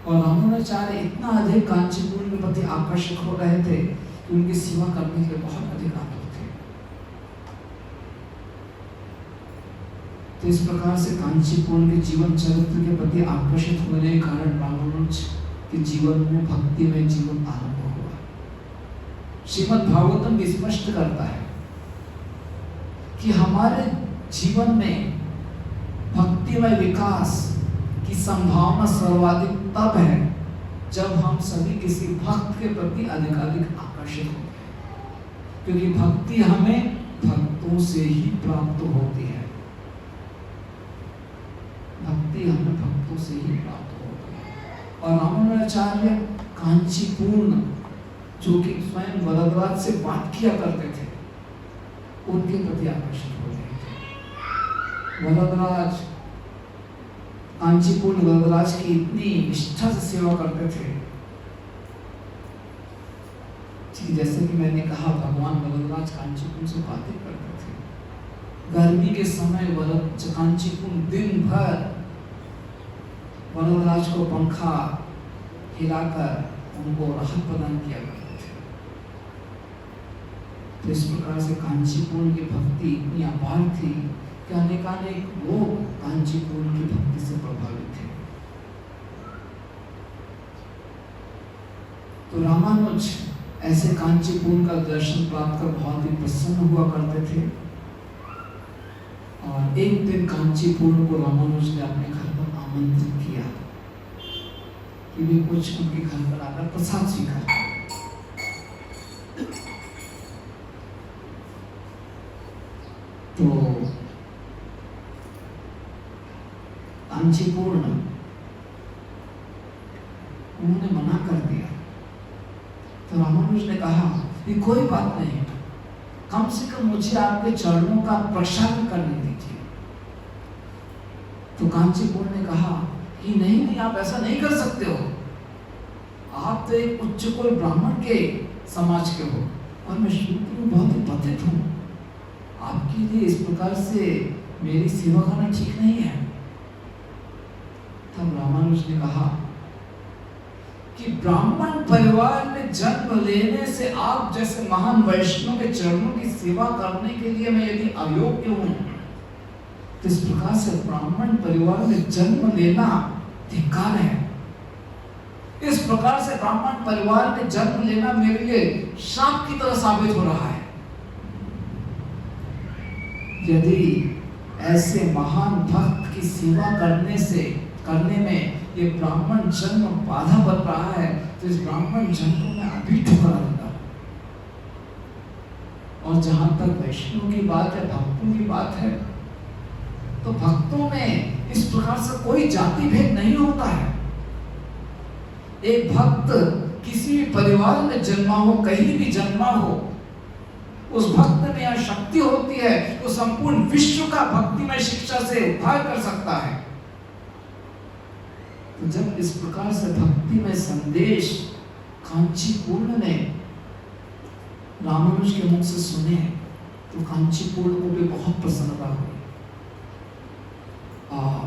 और रामानुजाचार्य इतना अधिक कांचीपुर के प्रति आकर्षक हो रहे थे कि उनकी सेवा करने के बहुत अधिक आतुर थे। तो इस प्रकार से कांचीपुर के जीवन चरित्र के प्रति आकर्षित होने के कारण रामानुज के जीवन में भक्ति में जीवन आरंभ हुआ। श्रीमद् भागवतम भी स्पष्ट करता है कि हमारे जीवन में भक्तिमय विकास की संभावना सर्वाधिक तब है जब हम सभी किसी भक्त के प्रति अधिकाधिक आकर्षित होते हैं, क्योंकि भक्ति हमें भक्तों से ही प्राप्त होती है। भक्ति हमें भक्तों से ही प्राप्त होती है। और रामानुजाचार्य कांचीपुर जो कि स्वयं वरदराज से बात किया करते थे, उनके प्रति आकर्षित हो रहे थे। वरदराज कांचीपुर वरदराज की इतनी निष्ठा से सेवा करते थे कि जैसे कि मैंने कहा भगवान वरदराज कांचीपुर से बातें करते थे। गर्मी के समय कांचीपुर दिन भर वरदराज को पंखा हिलाकर उनको राहत प्रदान किया करते थे। तो इस प्रकार से कांचीपुर की भक्ति इतनी अपार थी कि अनेकानेक लोग कांचीपुर की भक्ति से प्रभावित थे। तो रामानुज ऐसे कांचीपुर का दर्शन प्राप्त कर बहुत ही प्रसन्न हुआ करते थे। और एक दिन कांचीपुर को रामानुज ने अपने घर पर आमंत्रित किया कि वे कुछ उनके घर पर आकर प्रसाद स्वीकार करें। तो कांचीपुर उन्होंने मना कर दिया। तो रामानुज ने कहा कि कोई बात नहीं, कम से कम मुझे आपके चरणों का प्रक्षालन करने दीजिए। तो कांचीपुर ने कहा कि नहीं नहीं, आप ऐसा नहीं कर सकते हो, आप तो एक उच्च कुल ब्राह्मण के समाज के हो और मैं शूद्र बहुत ही पतित हूँ, आपके लिए इस प्रकार से मेरी सेवा करना ठीक नहीं है। तब रामानुज ने कहा कि ब्राह्मण परिवार में जन्म लेने से आप जैसे महान वैष्णव के चरणों की सेवा करने के लिए मैं यदि अयोग्य हूं, तो इस प्रकार से ब्राह्मण परिवार में जन्म लेना धिक्कार है। इस प्रकार से ब्राह्मण परिवार में जन्म लेना मेरे लिए शाप की तरह साबित हो रहा है। यदि ऐसे महान भक्त की सेवा करने में ये ब्राह्मण जन्म बाधा बन रहा है, तो इस ब्राह्मण जन्म को मैं अभी ठुकरा दूंगा। और जहां तक वैष्णव की बात है, भक्तों की बात है, तो भक्तों में इस प्रकार से कोई जाति भेद नहीं होता है। एक भक्त किसी भी परिवार में जन्मा हो, कहीं भी जन्मा हो, उस भक्त में यह शक्ति होती है तो संपूर्ण विश्व का भक्तिमय शिक्षा से उद्धार कर सकता है। तो जब इस प्रकार से भक्तिमय संदेश कांचीपुर ने रामानुज के मुख से सुने, तो कांचीपुर को भी बहुत प्रसन्नता हुई और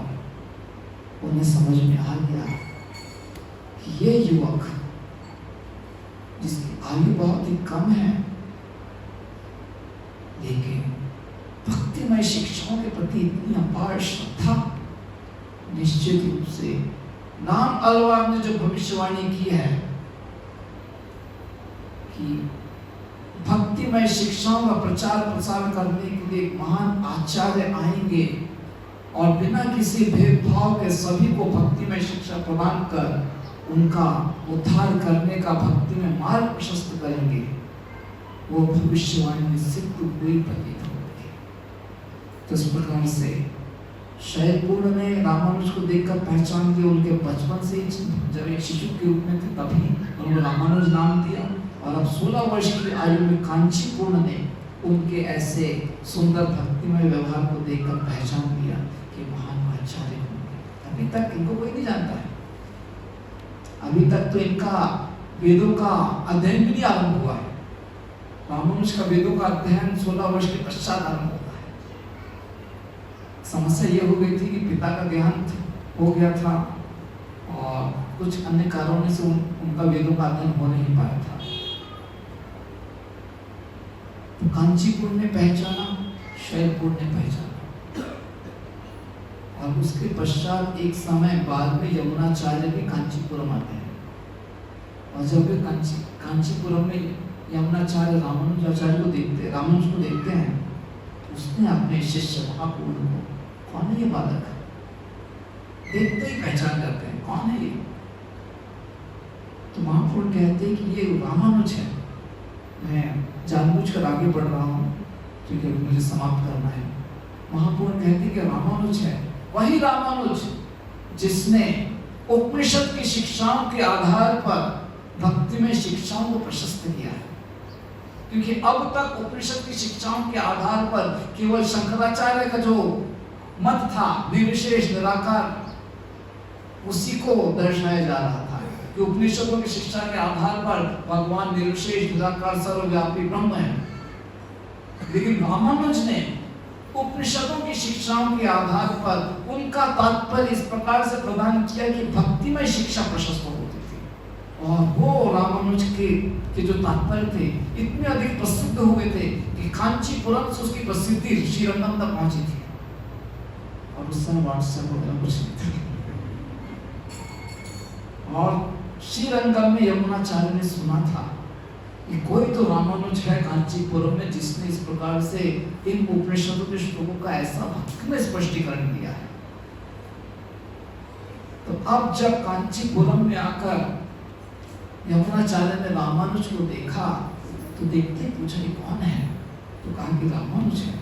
उन्हें समझ में आ गया कि ये युवक जिसकी आयु बहुत ही कम है, लेकिन भक्तिमय शिक्षाओं के प्रति इतनी अपार श्रद्धा, निश्चित रूप से नाम अलवार ने जो भविष्यवाणी की है कि भक्तिमय शिक्षाओं का प्रचार प्रसार करने के लिए एक महान आचार्य आएंगे और बिना किसी भेदभाव के सभी को भक्तिमय शिक्षा प्रदान कर उनका उद्धार करने का भक्ति में मार्ग प्रशस्त करेंगे, वो भविष्यवाणी सिद्ध हुई प्रतीत होती है। तो इस प्रकार से शायद पूर्ण ने रामानुज को देखकर पहचान लिया, उनके बचपन से ही जब एक शिशु के रूप में थे तभी उनको रामानुज नाम दिया, और अब 16 वर्ष की आयु में कांचीपुर्ण ने उनके ऐसे सुंदर भक्तिमय व्यवहार को देखकर पहचान लिया कि महान आचार्य होंगे। अभी तक इनको कोई नहीं जानता है, अभी तक तो इनका वेदों का अध्ययन भी नहीं आरंभ हुआ है। रामानुज का वेदों का अध्ययन 16 वर्ष के पश्चात आरंभ होता है। समस्या ये हो गई थी कि पिता का देहांत हो गया था और कुछ अन्य कारणों से उनका वेदों का अध्ययन हो नहीं पाया था। तो कांचीपुर ने पहचाना, शैलपुर ने पहचाना, और उसके पश्चात एक समय बाद में यमुनाचार्य भी कांचीपुरम आते हैं। और जब वे कांचीपुरम में यमुनाचार्य रामानुज को देखते हैं, उसने अपने शिष्य महापूर्ण को, कौन है ये बालक, देखते ही पहचान जाते हैं कौन है ये। तो महापूर्ण कहते हैं कि ये रामानुज है। मैं जानबूझकर आगे बढ़ रहा हूँ क्योंकि मुझे समाप्त करना है। महापूर्ण कहते हैं कि रामानुज है वही रामानुज जिसने उपनिषद की शिक्षाओं के आधार पर भक्ति में शिक्षाओं को प्रशस्त किया है। क्योंकि अब तक उपनिषद की शिक्षाओं के आधार पर केवल शंकराचार्य का जो मत था निर्विशेष निराकार, उसी को दर्शाया जा रहा था कि उपनिषदों की शिक्षा के आधार पर भगवान निर्विशेष निराकार सर्वव्यापी ब्रह्म है। लेकिन रामानुज ने उपनिषदों की शिक्षाओं के आधार पर उनका तात्पर्य इस प्रकार से प्रदान किया कि भक्तिमय शिक्षा प्रशस्त होती थी, और वो रामानुज के जो तात्पर्य थे इतने अधिक प्रसिद्ध हुए थे कि कांचीपुरम से उसकी प्रसिद्धि श्रीरंगम तक पहुंची थी। और उस समय व्हाट्सएप वगैरह कुछ नहीं था, और श्रीरंगम में यमुनाचार्य ने सुना था कि कोई तो रामानुज है कांचीपुरम में जिसने इस प्रकार से इन उपनिषदों के श्लोकों का ऐसा भक्तिमय स्पष्टीकरण दिया है। तो अब जब कांचीपुरम में आकर यमुनाचार्य ने रामानुज को देखा तो देखते पूछा ये कौन है, तो कहा कि रामानुज है।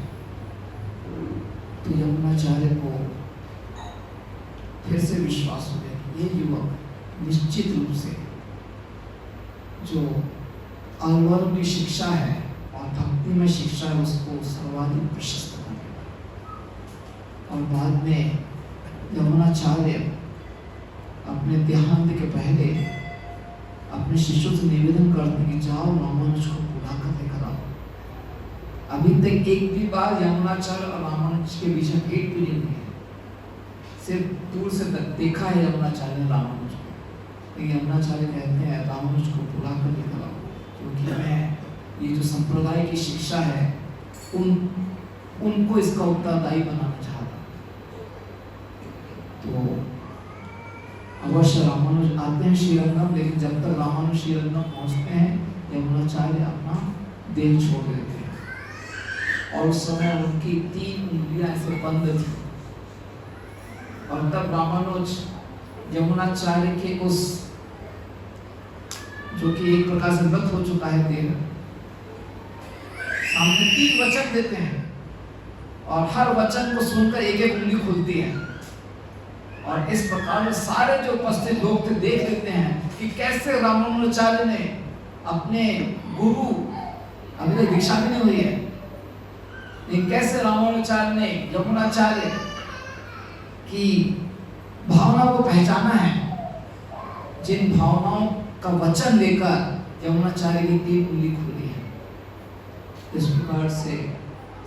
तो यमुनाचार्य को फिर से विश्वास हो गया ये युवक निश्चित रूप से जो अलवर की शिक्षा है और भक्ति में शिक्षा है उसको सर्वाधिक प्रशस्त बनेगा। और बाद में यमुनाचार्य अपने देहांत के पहले अपने शिष्यों से निवेदन करते कि जाओ रामानुज को बुला कर लेकर आओ। अभी तक एक भी बार यमुनाचार्य और रामानुज के बीच में भेंट भी नहीं हुई है, सिर्फ दूर से देखा है यमुनाचार्य ने रामानुज को। लेकिन यमुनाचार्य कहते हैं रामानुज को बुला कर लेकर आओ, क्योंकि मैं ये जो संप्रदाय की शिक्षा है उनको इसका उत्तरदायी बनाना चाहता। तो अवश्य रामानुज आते हैं श्रीरंगम, लेकिन जब तक रामानुज श्रीरंगम पहुंचते हैं यमुनाचार्य अपना देह छोड़ देते हैं। और उस समय उनकी 3 उंगलियां ऐसे बंद थी, और तब रामानुज यमुनाचार्य के उस जो कि एक प्रकार से मृत हो चुका है देह, सामने 3 वचन देते हैं, और हर वचन को सुनकर एक एक उंगली खुलती है। और इस प्रकार सारे जो उपस्थित लोग थे देख लेते हैं कि कैसे रामानुजाचार्य ने अपने गुरु, अभी तक दीक्षा भी नहीं हुई है, लेकिन कैसे रामानुजाचार्य ने यमुनाचार्य की भावना को पहचाना है, जिन भावनाओं का वचन लेकर यमुनाचार्य की 3 उंगली खुली है। इस प्रकार से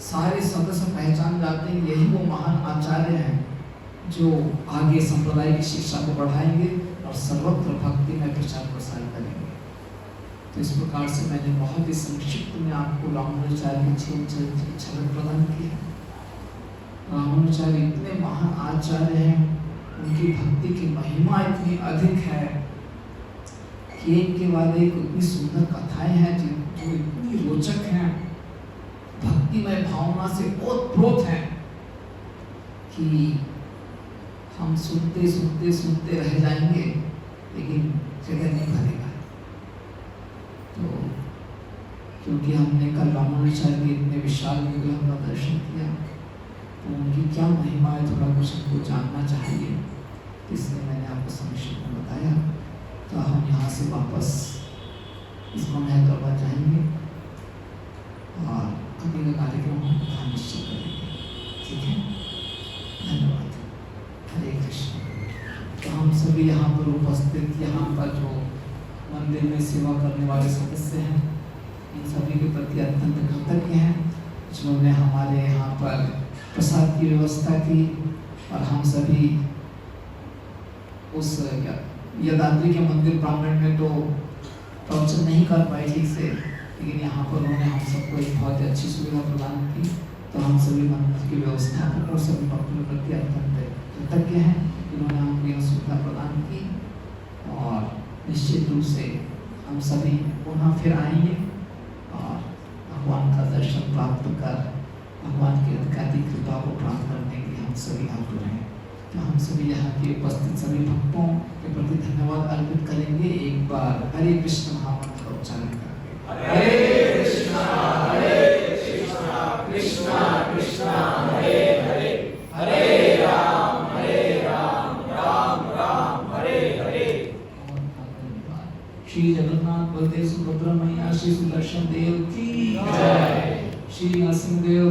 सारे सदस्य पहचान जाते हैं यही वो महान आचार्य हैं जो आगे संप्रदाय की शिक्षा को बढ़ाएंगे और सर्वत्र भक्ति में प्रचार प्रसार करेंगे। तो इस प्रकार से मैंने बहुत ही संक्षिप्त में आपको रामानुजाचार्य की झलक प्रदान की है। रामानुजाचार्य इतने महान आचार्य हैं, उनकी भक्ति की महिमा इतनी अधिक है कि एक के बाद एक इतनी सुंदर कथाएं हैं जो इतनी रोचक हैं, भक्तिमय भावना से ओतप्रोत हैं कि हम सुनते सुनते सुनते रह जाएंगे, लेकिन जगह नहीं भरेगा। तो क्योंकि हमने कल रामानुजाचार्य के इतने विशाल विग्रह का दर्शन किया, तो उनकी क्या महिमा है थोड़ा कुछ हमको जानना चाहिए, इसलिए मैंने आपको संक्षिप्त में बताया। तो हम यहाँ से वापस इसको महत्व जाएंगे और अगले का कार्यक्रम हम कथा निश्चित करेंगे, ठीक है। धन्यवाद। हरे कृष्ण। तो हम सभी यहाँ पर उपस्थित, यहाँ पर जो मंदिर में सेवा करने वाले सदस्य हैं, इन सभी के प्रति अत्यंत कृतज्ञ हैं, जिन्होंने हमारे यहाँ पर प्रसाद की व्यवस्था की। और हम सभी उस यदाद्री के मंदिर प्रांगण में तो प्रवचन नहीं कर पाए ठीक से, लेकिन यहाँ पर उन्होंने हम सबको एक बहुत ही अच्छी सुविधा प्रदान की। तो हम सभी मंदिर की व्यवस्थापक और सभी भक्तों के प्रति अत्यंत कृतज्ञ हैं, जिन्होंने हमको यह सुविधा प्रदान की। और निश्चित रूप से हम सभी पुनः फिर आएंगे और भगवान का दर्शन प्राप्त कर भगवान की अधिकाधिक कृपा को प्राप्त करने के लिए हम सभी आतुर हैं। तो हम सभी यहाँ के उपस्थित सभी भक्तों के प्रति धन्यवाद अर्पित करेंगे। एक बार हरे कृष्ण महामंत्र का उच्चारण करके हरे कृष्णा कृष्णा कृष्णा हरे हरे, हरे राम राम राम हरे हरे। श्री जगन्नाथ बलदेव सुभद्रा मैया श्री सुदर्शन देव की जय। श्री नरसिंह देव